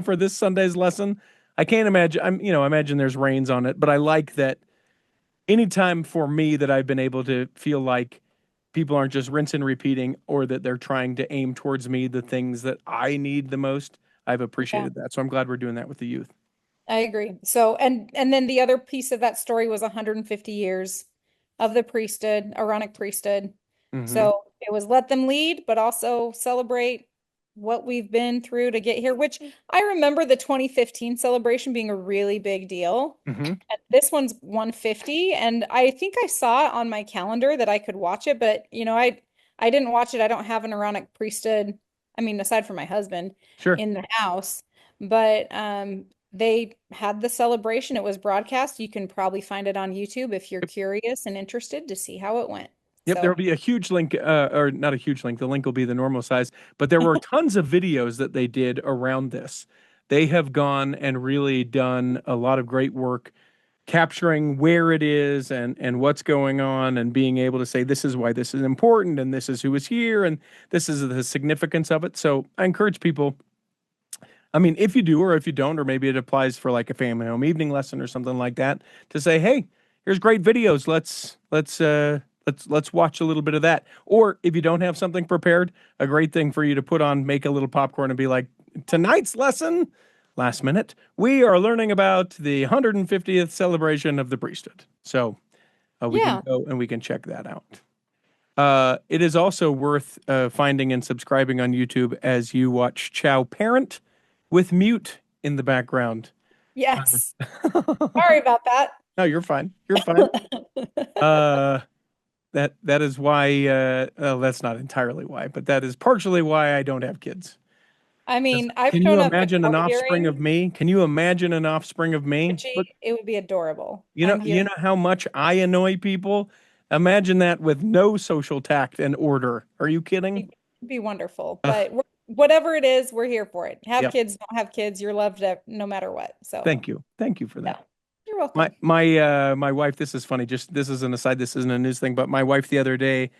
For this Sunday's lesson? I can't imagine. I imagine there's reins on it, but I like that anytime for me that I've been able to feel like people aren't just rinse and repeating or that they're trying to aim towards me the things that I need the most, I've yeah. appreciated that. So I'm glad we're doing that with the youth. I agree. So, and then the other piece of that story was 150 years of the priesthood, Aaronic priesthood. Hmm. So it was let them lead, but also celebrate what we've been through to get here, which I remember the 2015 celebration being a really big deal. Hmm. And this one's 150, and I think I saw on my calendar that I could watch it, but I didn't watch it. I don't have an Aaronic priesthood. I mean, aside from my husband Sure. in the house, but they had the celebration. It was broadcast. You can probably find it on YouTube if you're Yep. curious and interested to see how it went. Yep, there'll So, be a huge link, or not a huge link. The link will be the normal size, but there were tons of videos that they did around this. They have gone and really done a lot of great work capturing where it is and what's going on and being able to say this is why this is important and this is who is here and this is the significance of it. So I encourage people, I mean, if you do or if you don't, or maybe it applies for like a family home evening lesson or something like that, to say, hey, here's great videos. Let's watch a little bit of that. Or if you don't have something prepared, a great thing for you to put on, make a little popcorn and be like, tonight's lesson, last minute, we are learning about the 150th celebration of the priesthood. So we can yeah. go and we can check that out. It is also worth finding and subscribing on YouTube as you watch Chow Parent with mute in the background. Yes. Sorry about that. No, you're fine. You're fine. Uh, that is why. Well, that's not entirely why, but that is partially why I don't have kids. I mean, I've Can you shown up to imagine an court offspring of hearings. me? Can you imagine an offspring of me? Gee, Look, it would be adorable. you know how much I annoy people? Imagine that with no social tact and order. Are you kidding? It'd be wonderful. Ugh, But whatever it is, we're here for it. Have yep. kids, don't have kids, you're loved no matter what. So, Thank you. Thank you for yeah, that. you're welcome. My wife, this is funny, just this is an aside, this isn't a news thing, but my wife the other day,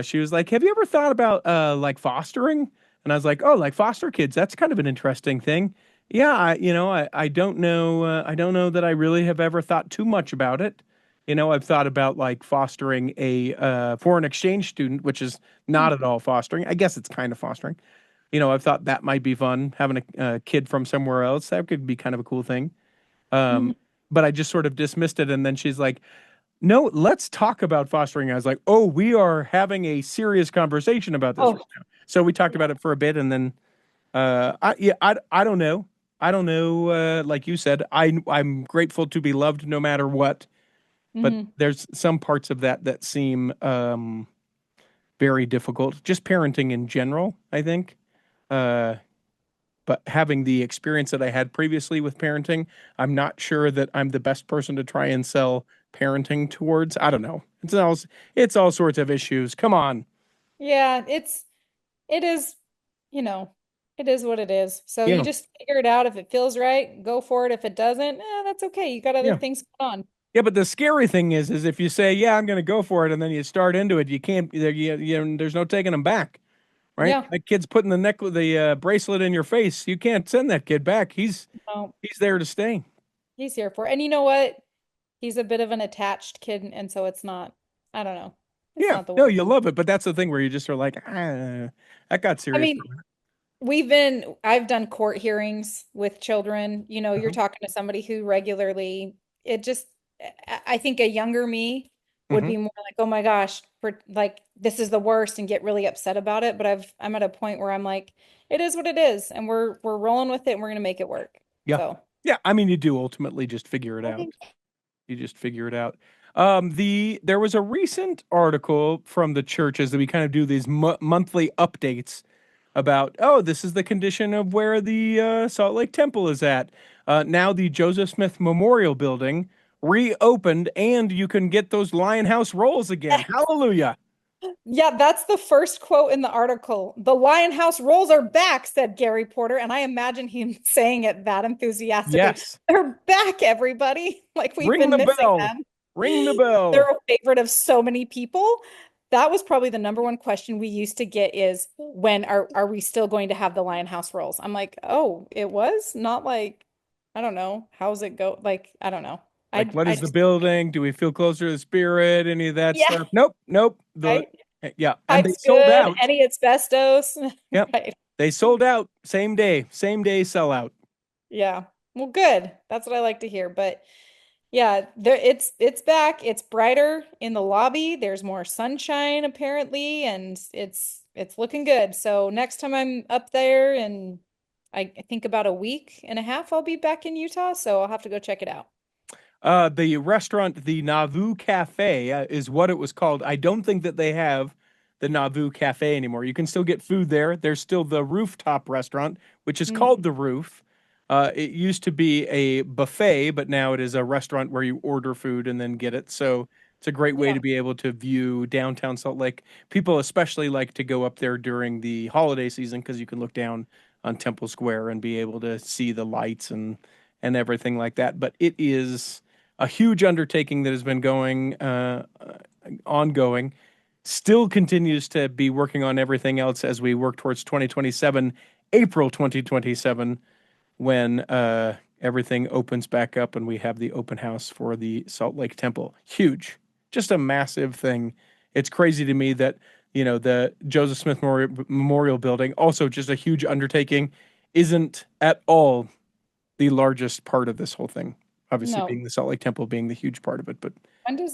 she was like, "Have you ever thought about like fostering?" And I was like, "Oh, like foster kids, that's kind of an interesting thing." Yeah, I I don't know that I really have ever thought too much about it. I've thought about like fostering a foreign exchange student, which is not at all fostering. I guess it's kind of fostering. I've thought that might be fun, having a kid from somewhere else. That could be kind of a cool thing. Mhm. But I just sort of dismissed it. And then she's like, "No, let's talk about fostering." I was like, "Oh, we are having a serious conversation about this Oh, right now." So we talked about it for a bit, and then I don't know. I don't know. Like you said, I'm grateful to be loved no matter what. But mhm. there's some parts of that that seem very difficult. Just parenting in general, I think. Uh, but having the experience that I had previously with parenting, I'm not sure that I'm the best person to try and sell parenting towards. I don't know. It's all sorts of issues. Come on. Yeah, it is, you know, it is what it is. So you Yeah. just figure it out. If it feels right, go for it. If it doesn't, that's okay. You got other Yeah. things going on. Yeah, but the scary thing is if you say, "Yeah, I'm going to go for it," and then you start into it, you can't. There's no taking them back, right? Yeah. That kid's putting the bracelet in your face. You can't send that kid back. No, He's there to stay. he's here for it. And you know what? He's a bit of an attached kid, and so it's not, I don't know. It's Yeah, not the no, worst. you love it, but that's the thing where you just are like, that got I serious for mean, a minute. I've done court hearings with children. You're Uh-huh. talking to somebody who regularly, it just, I think a younger me would Hmm. be more like, oh my gosh, for like, this is the worst and get really upset about it. But I'm at a point where I'm like, it is what it is. And we're rolling with it and we're going to make it work. Yeah. So, Yeah. I mean, you do ultimately just figure it okay. out. You just figure it out. There was a recent article from the churches that we kind of do these monthly updates about, oh, this is the condition of where the Salt Lake Temple is at. Now the Joseph Smith Memorial Building reopened and you can get those Lion House rolls again. Hallelujah. Yeah, that's the first quote in the article. The Lion House rolls are back, said Gary Porter. And I imagine him saying it that enthusiastically. Yes. They're back, everybody. Like we've Ring been the missing bell. them. Ring the bell. They're a favorite of so many people. That was probably the number one question we used to get is when are we still going to have the Lion House rolls? I'm like, oh, it was not like, I don't know. How's it go? Like, I don't know. Like, what I is the just, building? Do we feel closer to the spirit? Any of that yeah, stuff? Nope. Nope. right. Yeah. And they Pipe's sold good. out. Any asbestos? Yep. Right. They sold out same day sellout. Yeah. Well, good. That's what I like to hear. But yeah, it's back. It's brighter in the lobby. There's more sunshine apparently, and it's looking good. So next time I'm up there and I think about a week and a half, I'll be back in Utah. So I'll have to go check it out. The restaurant, the Nauvoo Cafe, is what it was called. I don't think that they have the Nauvoo Cafe anymore. You can still get food there. There's still the rooftop restaurant, which is Mm, called the Roof. It used to be a buffet, but now it is a restaurant where you order food and then get it. So it's a great way yeah. to be able to view downtown Salt Lake. People especially like to go up there during the holiday season because you can look down on Temple Square and be able to see the lights and everything like that. But it is a huge undertaking that has been ongoing, still continues to be working on everything else as we work towards 2027, April 2027, when everything opens back up and we have the open house for the Salt Lake Temple. Huge, just a massive thing. It's crazy to me that, the Joseph Smith Memorial Building, also just a huge undertaking, isn't at all the largest part of this whole thing. Obviously, No. being the Salt Lake Temple being the huge part of it, but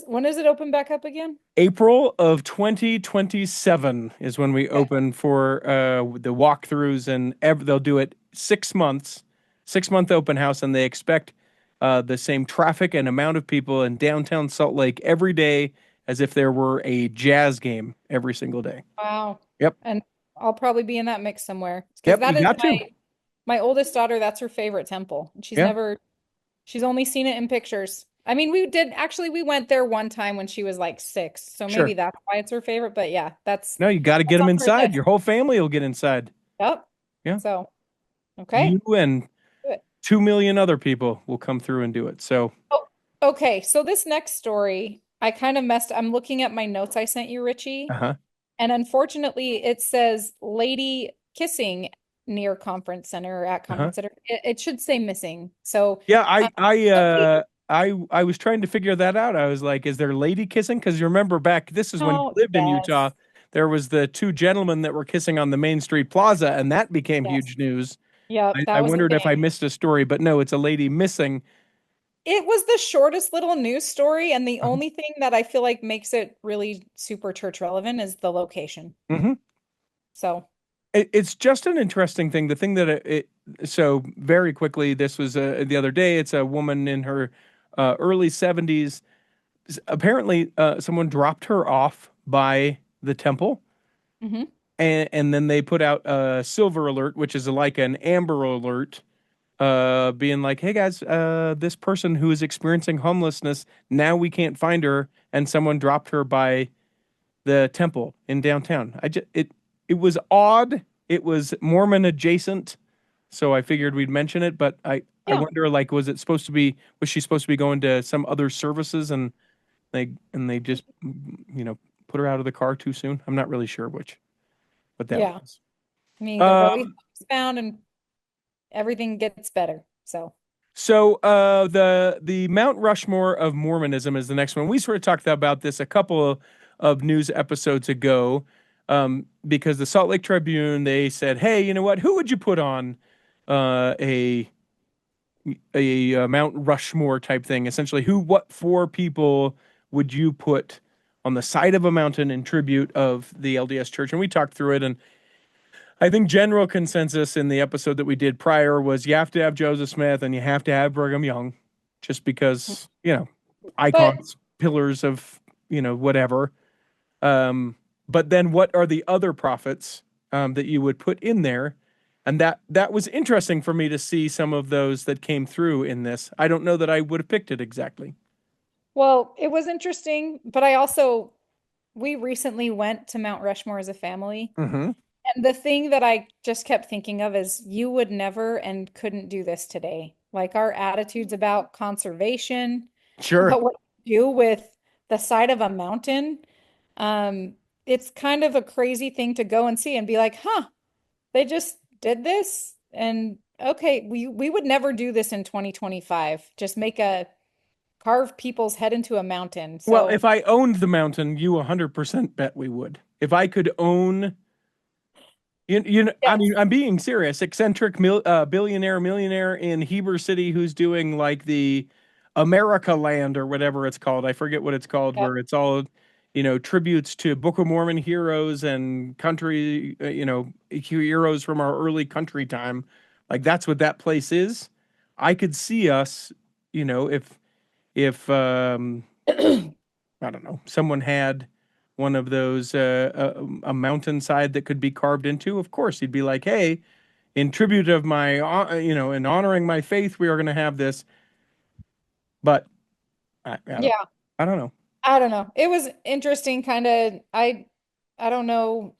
When does it open back up again? April of 2027 is when we Okay. open for the walkthroughs, and they'll do it 6 months, 6 month open house, and they expect the same traffic and amount of people in downtown Salt Lake every day as if there were a jazz game every single day. Wow. Yep. And I'll probably be in that mix somewhere because Yep, that you is got to. my oldest daughter. That's her favorite temple. Yeah, She's only seen it in pictures. I mean, we went there one time when she was like 6, so maybe sure. that's why it's her favorite. But yeah, No, you got to get that's them on her inside. list. Your whole family will get inside. Yep. Yeah. So, okay. You and Good. 2 million other people will come through and do it. So, Oh, okay. So this next story, I kind of messed. I'm looking at my notes I sent you, Richie, uh-huh. and unfortunately, it says lady kissing near conference center or at Uh-huh. conference center. It should say missing. So, Yeah, um, somebody, I was trying to figure that out. I was like, is there lady kissing? Because you remember back, this is when you oh, lived in Utah. yes, There was the two gentlemen that were kissing on the Main Street Plaza, and that became yes, huge news. yep, I that was a wondered if I thing. missed a story, but no, it's a lady missing. It was the shortest little news story, and the Uh-huh. only thing that I feel like makes it really super church relevant is the location. Mhm. So, It's just an interesting thing. The thing that so very quickly, this was the other day. It's a woman in her early 70s. Apparently, someone dropped her off by the temple, mhm. and then they put out a silver alert, which is like an amber alert, being like, "Hey guys, this person who is experiencing homelessness now we can't find her, and someone dropped her by the temple in downtown." It was odd. It was Mormon adjacent, so I figured we'd mention it. But I Yeah. wonder, like, was she supposed to be going to some other services, and they just put her out of the car too soon? I'm not really sure what that Yeah. was. I mean, the Rolly Um, is found and everything gets better. So, so the Mount Rushmore of Mormonism is the next one. We sort of talked about this a couple of news episodes ago, because the Salt Lake Tribune, they said, "Hey, you know what? Who would you put on uh, a Mount Rushmore type thing? Essentially, what four people would you put on the side of a mountain in tribute of the LDS Church?" And we talked through it, and I think general consensus in the episode that we did prior was you have to have Joseph Smith and you have to have Brigham Young, just because, but icons, pillars of, whatever. Um, but then what are the other prophets that you would put in there? And that was interesting for me to see some of those that came through in this. I don't know that I would have picked it exactly. well, it was interesting, but we recently went to Mount Rushmore as a family. Mm-hmm. And the thing that I just kept thinking of is you would never and couldn't do this today. Like our attitudes about conservation, Sure. about what you do with the side of a mountain. Um, it's kind of a crazy thing to go and see and be like, huh, they just did this. And okay, we would never do this in 2025. Just carve people's head into a mountain. Well, So if I owned the mountain, you 100% bet we would. If I could own I mean, yes, I'm being serious. Eccentric billionaire, millionaire in Heber City who's doing like the America Land or whatever it's called. I forget what it's called, yep, where it's all, tributes to Book of Mormon heroes and country, heroes from our early country time. Like that's what that place is. I could see us, if I don't know, someone had one of those a mountainside that could be carved into, of course he'd be like, "Hey, in tribute of my, in honoring my faith, we are going to have this." But yeah. I don't know. I don't know. It was interesting, kind of. I don't know.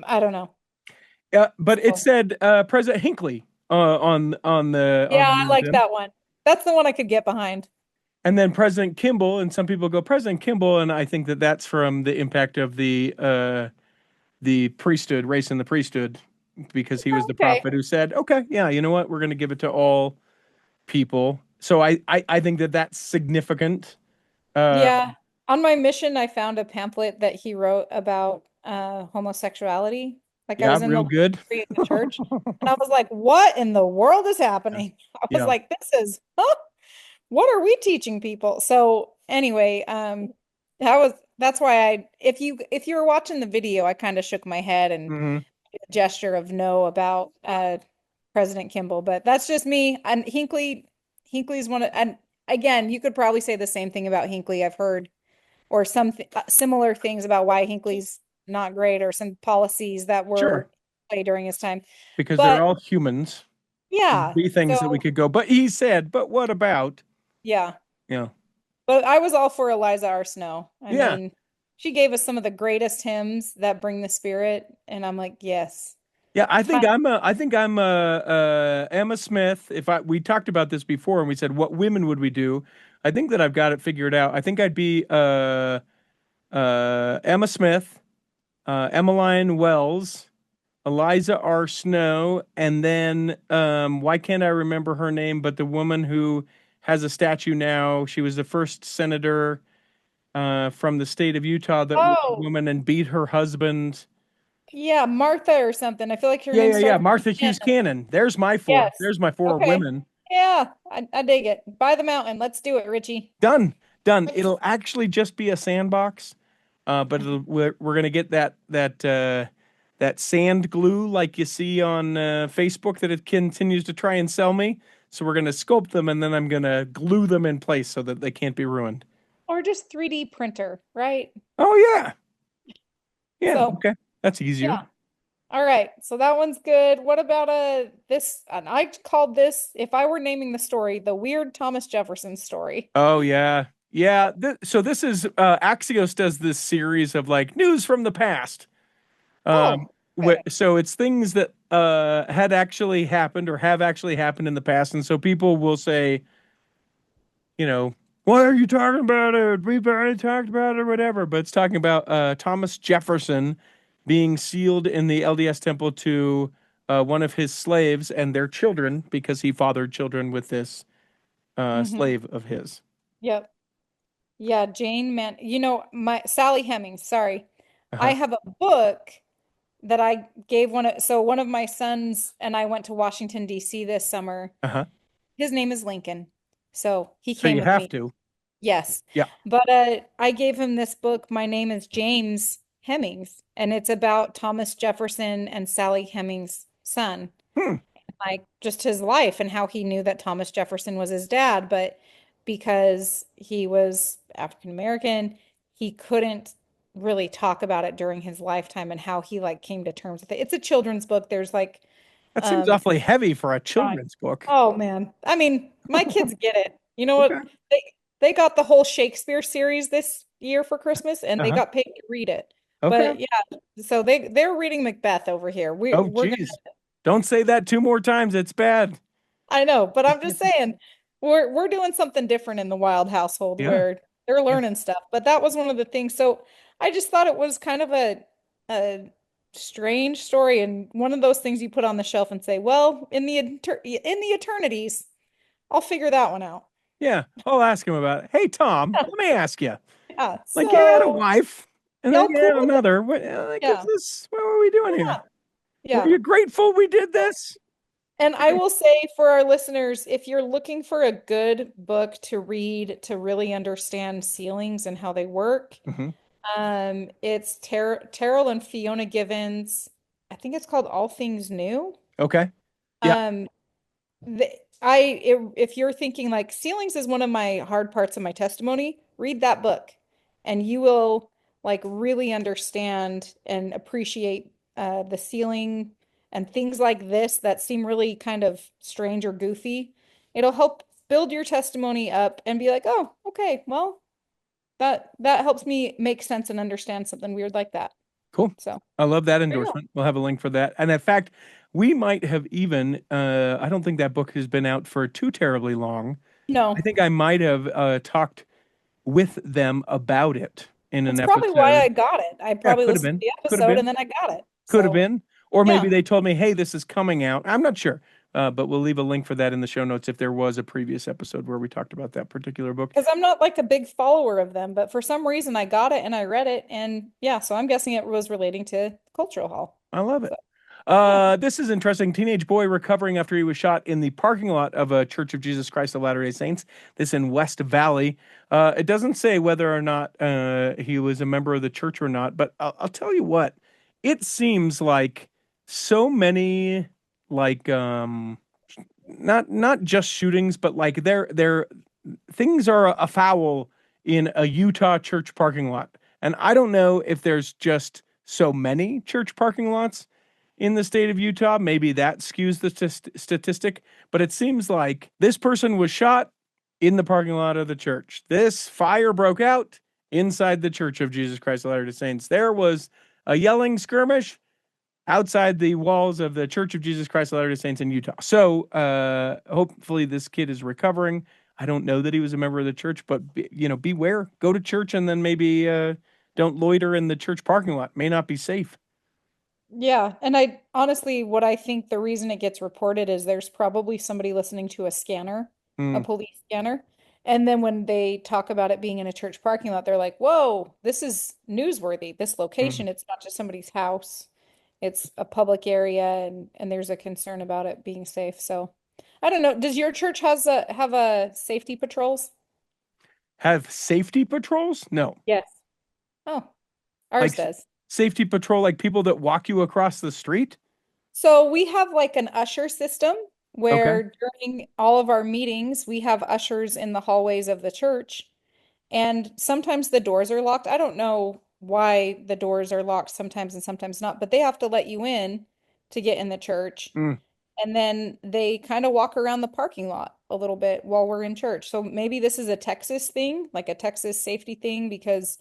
I don't know. But it So said President Hinckley on yeah, the I like museum, that one. That's the one I could get behind. and then President Kimball, and some people go President Kimball, and I think that that's from the impact of the priesthood, race in the priesthood, because he was the Okay. prophet who said, "Okay, yeah, you know what, we're going to give it to all people." So I think that that's significant. Uh, Yeah. On my mission, I found a pamphlet that he wrote about homosexuality. Like I yeah, was in the real good. library at the church, and I was like, "What in the world is Yeah. happening?" I was Yeah. like, "This is, huh? What are we teaching people?" So anyway, that's why if you were watching the video, I kind of shook my head and Hmm. did a gesture of no about President Kimball, but that's just me. And Hinckley's one of, and again, you could probably say the same thing about Hinckley. I've heard or similar things about why Hinckley's not great, or some policies that Sure. were in play during his time. Because they're But all humans. yeah, Be things that we so could go. But he said, but what about, yeah. you know, But I was all for Eliza R. Snow. I yeah. mean, she gave us some of the greatest hymns that bring the spirit, and I'm like, yes. Yeah, Time. I think I'm Emma Smith. If I we talked about this before and we said what women would we do? I think that I've got it figured out. I think I'd be Emma Smith, Emmeline Wells, Eliza R. Snow, and then why can't I remember her name? But the woman who has a statue now. She was the first senator from the state of Utah that was a Oh, woman and beat her husband. yeah, Martha or something. I feel like her Yeah, name yeah, yeah. starts Martha with Hughes an N. Cannon. There's my four. Yes. There's my four Okay. women. Yeah, I dig it. By the mountain. Let's do it, Richie. Done. Done. It'll actually just be a sandbox. But we're gonna get that sand glue like you see on Facebook that it continues to try and sell me. So we're gonna sculpt them and then I'm gonna glue them in place so that they can't be ruined. Or just 3D printer, right? Oh yeah. Yeah, So, okay. That's easier. yeah. All right. So that one's good. What about this? And I called this, if I were naming the story, the weird Thomas Jefferson story. Oh yeah. Yeah. So this is Axios does this series of like news from the past. Oh, okay. So it's things that had actually happened or have actually happened in the past, and so people will say, you know, why are you talking about it? We've already talked about it, or whatever. But it's talking about Thomas Jefferson being sealed in the LDS temple to one of his slaves and their children because he fathered children with this Mm-hmm. slave of his. Yep. Yeah, Jane Man, my Sally Hemings, sorry. Uh I huh. have a book that I gave one of my sons and I went to Washington, D.C. this summer. Uh huh. His name is Lincoln. So he So came you with have me. to. Yes. Yeah. But I gave him this book. My name is James Hemings, and it's about Thomas Jefferson and Sally Hemings' son, Hmm. like just his life and how he knew that Thomas Jefferson was his dad, but because he was African American, he couldn't really talk about it during his lifetime and how he like came to terms with it. It's a children's book. There's like That seems um awfully heavy for a Fine. children's book. Oh man. I mean, my kids get it. You know Okay. what? They got the whole Shakespeare series this year for Christmas and Uh they huh. got paid to read it. Okay. But yeah, so they're reading Macbeth over here. Oh, We're gonna geez. Don't say that two more times. It's bad. I know, but I'm just saying we're doing something different in the Wild household Yeah. where they're Yeah. learning stuff. But that was one of the things. So I just thought it was kind of a strange story and one of those things you put on the shelf and say, well, in the eternities, I'll figure that one out. Yeah. I'll ask him about it. Hey, Tom, Yeah. let me ask you. Yeah. Like, you had a So wife, and then y'all you cool had with it? another. What, like, is Yeah. this? What were we doing here? Yeah. Were Yeah. you grateful we did So, this? and I will say for our listeners, if you're looking for a good book to read to really understand ceilings and how they work, Hmm. it's Terrell and Fiona Givens. I think it's called All Things New. Okay. Yeah. Um, if you're thinking like ceilings is one of my hard parts of my testimony, read that book, and you will like really understand and appreciate the ceiling and things like this that seem really kind of strange or goofy. It'll help build your testimony up and be like, oh, okay, well, that helps me make sense and understand something weird like that. Cool. So I love that there you go. endorsement. We'll have a link for that. And in fact, we might have even, I don't think that book has been out for too terribly long. I No, think I might have talked with them about it in an that's probably why episode. I got it. I Yeah, probably could have listened to been. the Could have episode been. and then I got it. Could have So been. Or maybe yeah, they told me, hey, this is coming out. I'm not sure. But we'll leave a link for that in the show notes if there was a previous episode where we talked about that particular book. because I'm not like a big follower of them, but for some reason I got it and I read it, and yeah, so I'm guessing it was relating to Cultural Hall. I love So it. yeah. This is interesting. Teenage boy recovering after he was shot in the parking lot of a Church of Jesus Christ of Latter-day Saints. This in West Valley. It doesn't say whether or not he was a member of the church or not, but I'll tell you what. It seems like so many like not just shootings, but like they're things are afoul in a Utah church parking lot. And I don't know if there's just so many church parking lots in the state of Utah. Maybe that skews the statistic, but it seems like this person was shot in the parking lot of the church. This fire broke out inside the Church of Jesus Christ of Latter-day Saints. There was a yelling skirmish outside the walls of the Church of Jesus Christ of Latter-day Saints in Utah. So hopefully this kid is recovering. I don't know that he was a member of the church, but beware. Go to church and then maybe don't loiter in the church parking lot. May not be safe. Yeah, and I honestly, what I think the reason it gets reported is there's probably somebody listening to a scanner, a Mm, police scanner. And then when they talk about it being in a church parking lot, they're like, whoa, this is newsworthy. This mm. location, it's not just somebody's house. It's a public area and there's a concern about it being safe. So I don't know. Does your church have a safety patrols? Have safety patrols? No. Yes. Oh, ours Like does. safety patrol, like people that walk you across the street? So we have like an usher system Okay. where during all of our meetings, we have ushers in the hallways of the church. And sometimes the doors are locked. I don't know why the doors are locked sometimes and sometimes not, but they have to let you in to get in the church. Mm. And then they kind of walk around the parking lot a little bit while we're in church. So maybe this is a Texas thing, like a Texas safety thing, because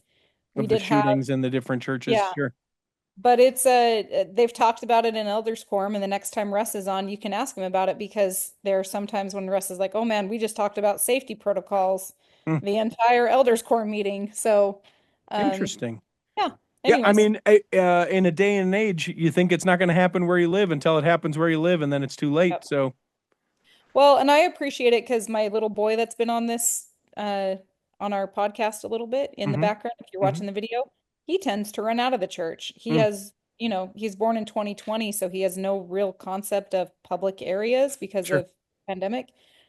we Of the did have, shootings in the different churches. yeah. Sure. But it's they've talked about it in Elders Quorum, and the next time Russ is on, you can ask him about it because there are sometimes when Russ is like, "Oh man, we just talked about safety protocols Mm. the entire Elders Quorum meeting." So, um, Interesting. yeah. Yeah, I Anyways, mean, in a day and age, you think it's not going to happen where you live until it happens where you live, and then it's too late. yep. So, Well, and I appreciate it because my little boy that's been on this uh on our podcast a little bit in the hmm background, if you're hmm watching the video, he tends to run out of the church. He mm, has, he's born in 2020, so he has no real concept of public areas because sure. of pandemic.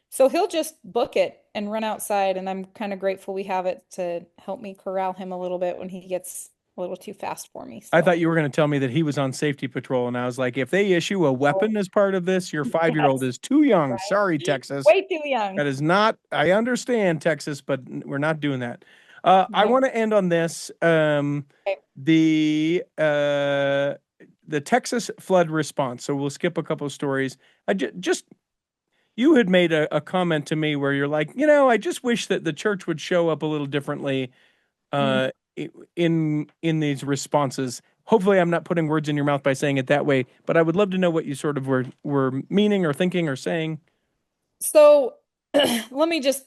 So he'll just book it and run outside, and I'm kind of grateful we have it to help me corral him a little bit when he gets a little too fast for me. I So, thought you were going to tell me that he was on safety patrol, and I was like, if they issue a oh, weapon as part of this, your 5-year-old yes, is too young. right. Sorry, Texas. Way too young. That is not. I understand Texas, but we're not doing that. I No. want to end on this. Okay. The Texas flood response. So we'll skip a couple of stories. Just you had made a comment to me where you're like, I just wish that the church would show up a little differently Mm. uh, in these responses. Hopefully, I'm not putting words in your mouth by saying it that way, but I would love to know what you sort of were meaning or thinking or saying. So let me just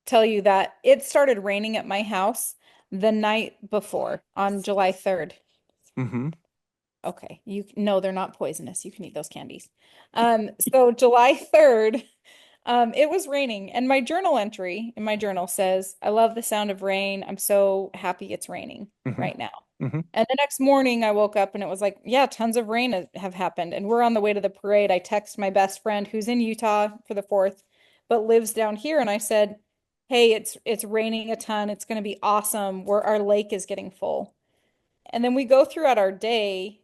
tell you that it started raining at my house the night before on July 3rd. Mm-hmm. Okay, no, they're not poisonous. You can eat those candies. So July 3rd, it was raining, and my journal entry in my journal says, I love the sound of rain. I'm so happy it's raining Mm-hmm. right now. Mm-hmm. And the next morning I woke up and it was like, yeah, tons of rain have happened. And we're on the way to the parade. I text my best friend who's in Utah for the 4th, but lives down here. And I said, hey, it's raining a ton. It's going to be awesome. Where our lake is getting full. And then we go throughout our day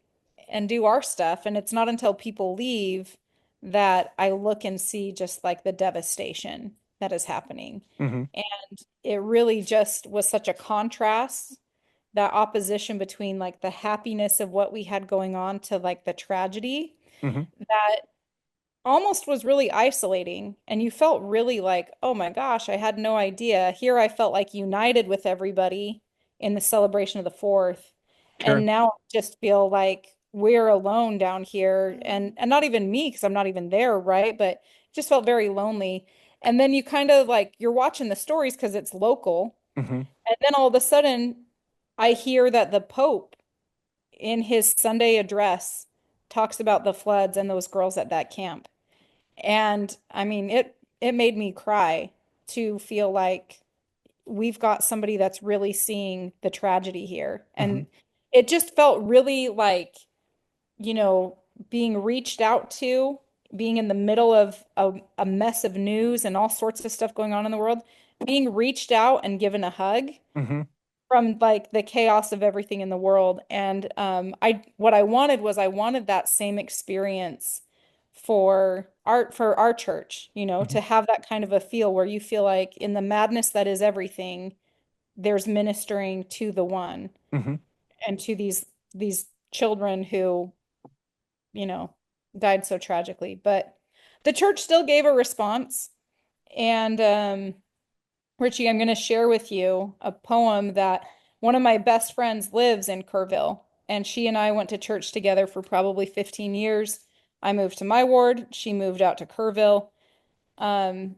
and do our stuff. And it's not until people leave that I look and see just like the devastation that is happening. Mm-hmm. And it really just was such a contrast, that opposition between like the happiness of what we had going on to like the tragedy Mm-hmm. that almost was really isolating. And you felt really like, oh my gosh, I had no idea. Here I felt like united with everybody in the celebration of the 4th. Sure. And now I just feel like we're alone down here. And not even me, because I'm not even there, right? But it just felt very lonely. And then you kind of like you're watching the stories because it's local. Mm-hmm. And then all of a sudden, I hear that the Pope in his Sunday address talks about the floods and those girls at that camp. And I mean, it made me cry to feel like we've got somebody that's really seeing the tragedy here. Mm-hmm. And it just felt really like, you know, being reached out to, being in the middle of a mess of news and all sorts of stuff going on in the world, being reached out and given a hug Mm-hmm. from like the chaos of everything in the world. And I what I wanted was I wanted that same experience for our church, Mm-hmm. to have that kind of a feel where you feel like in the madness that is everything, there's ministering to the one Mm-hmm. and to these children who, died so tragically. But the church still gave a response. And Richie, I'm going to share with you a poem that one of my best friends lives in Kerrville, and she and I went to church together for probably 15 years. I moved to my ward, she moved out to Kerrville.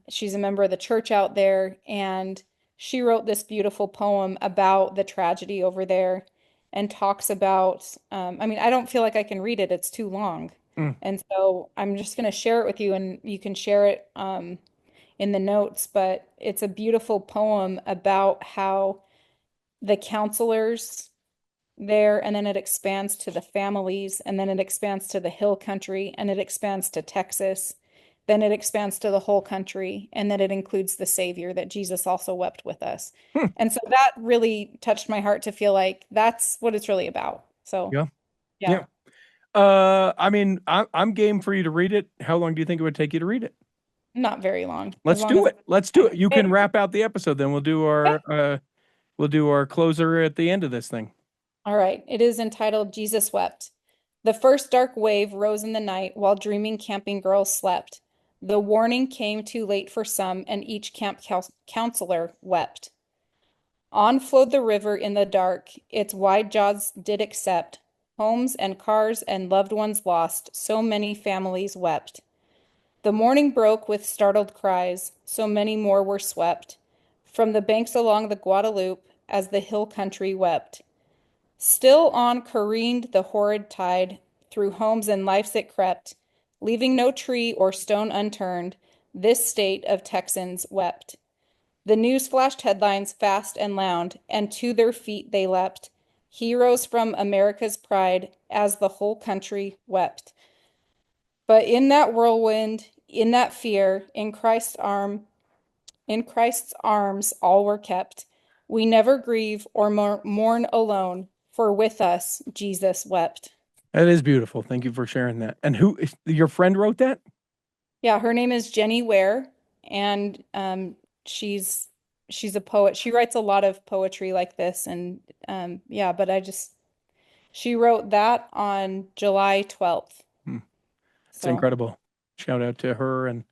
She's a member of the church out there, and she wrote this beautiful poem about the tragedy over there and talks about, I don't feel like I can read it, it's too long. Mm. And so I'm just going to share it with you, and you can share it in the notes, but it's a beautiful poem about how the counselors there, and then it expands to the families, and then it expands to the hill country, and it expands to Texas, then it expands to the whole country, and then it includes the Savior, that Jesus also wept with us. And so that really touched my heart to feel like that's what it's really about. So yeah. I'm game for you to read it. How long do you think it would take you to read it? Not very long. Let's do it. Let's do it. You can wrap out the episode, then we'll do our closer at the end of this thing. All right. It is entitled Jesus Wept. The first dark wave rose in the night while dreaming camping girls slept. The warning came too late for some, and each camp counselor wept. On flowed the river in the dark, its wide jaws did accept. Homes and cars and loved ones lost, so many families wept. The morning broke with startled cries, so many more were swept from the banks along the Guadalupe as the hill country wept. Still on careened the horrid tide, through homes and lives it crept, leaving no tree or stone unturned, this state of Texans wept. The news flashed headlines fast and loud, and to their feet they leapt, heroes from America's pride, as the whole country wept. But in that whirlwind, in that fear, in Christ's arms, all were kept. We never grieve or mourn alone, for with us Jesus wept. That is beautiful. Thank you for sharing that. And your friend wrote that? Yeah, her name is Jenny Ware, and she's a poet. She writes a lot of poetry like this, and she wrote that on July 12th. It's incredible. Shout out to her, and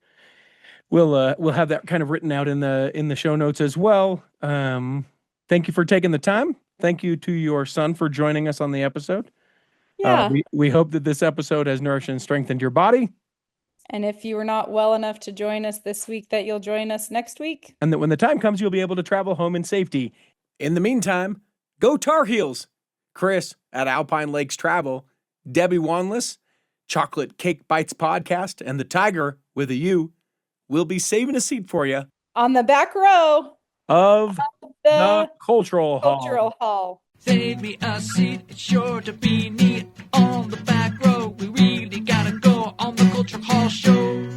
we'll have that kind of written out in the show notes as well. Thank you for taking the time. Thank you to your son for joining us on the episode. Yeah. We hope that this episode has nourished and strengthened your body. And if you were not well enough to join us this week, that you'll join us next week. And that when the time comes, you'll be able to travel home in safety. In the meantime, go Tar Heels. Chris at Alpine Lakes Travel, Debbie Wanless, Chocolate Cake Bites Podcast, and the Tiger with a U will be saving a seat for you on the back row of the Cultural Hall. Save me a seat, it's sure to be neat on the back row. We really gotta go on the Cultural Hall show.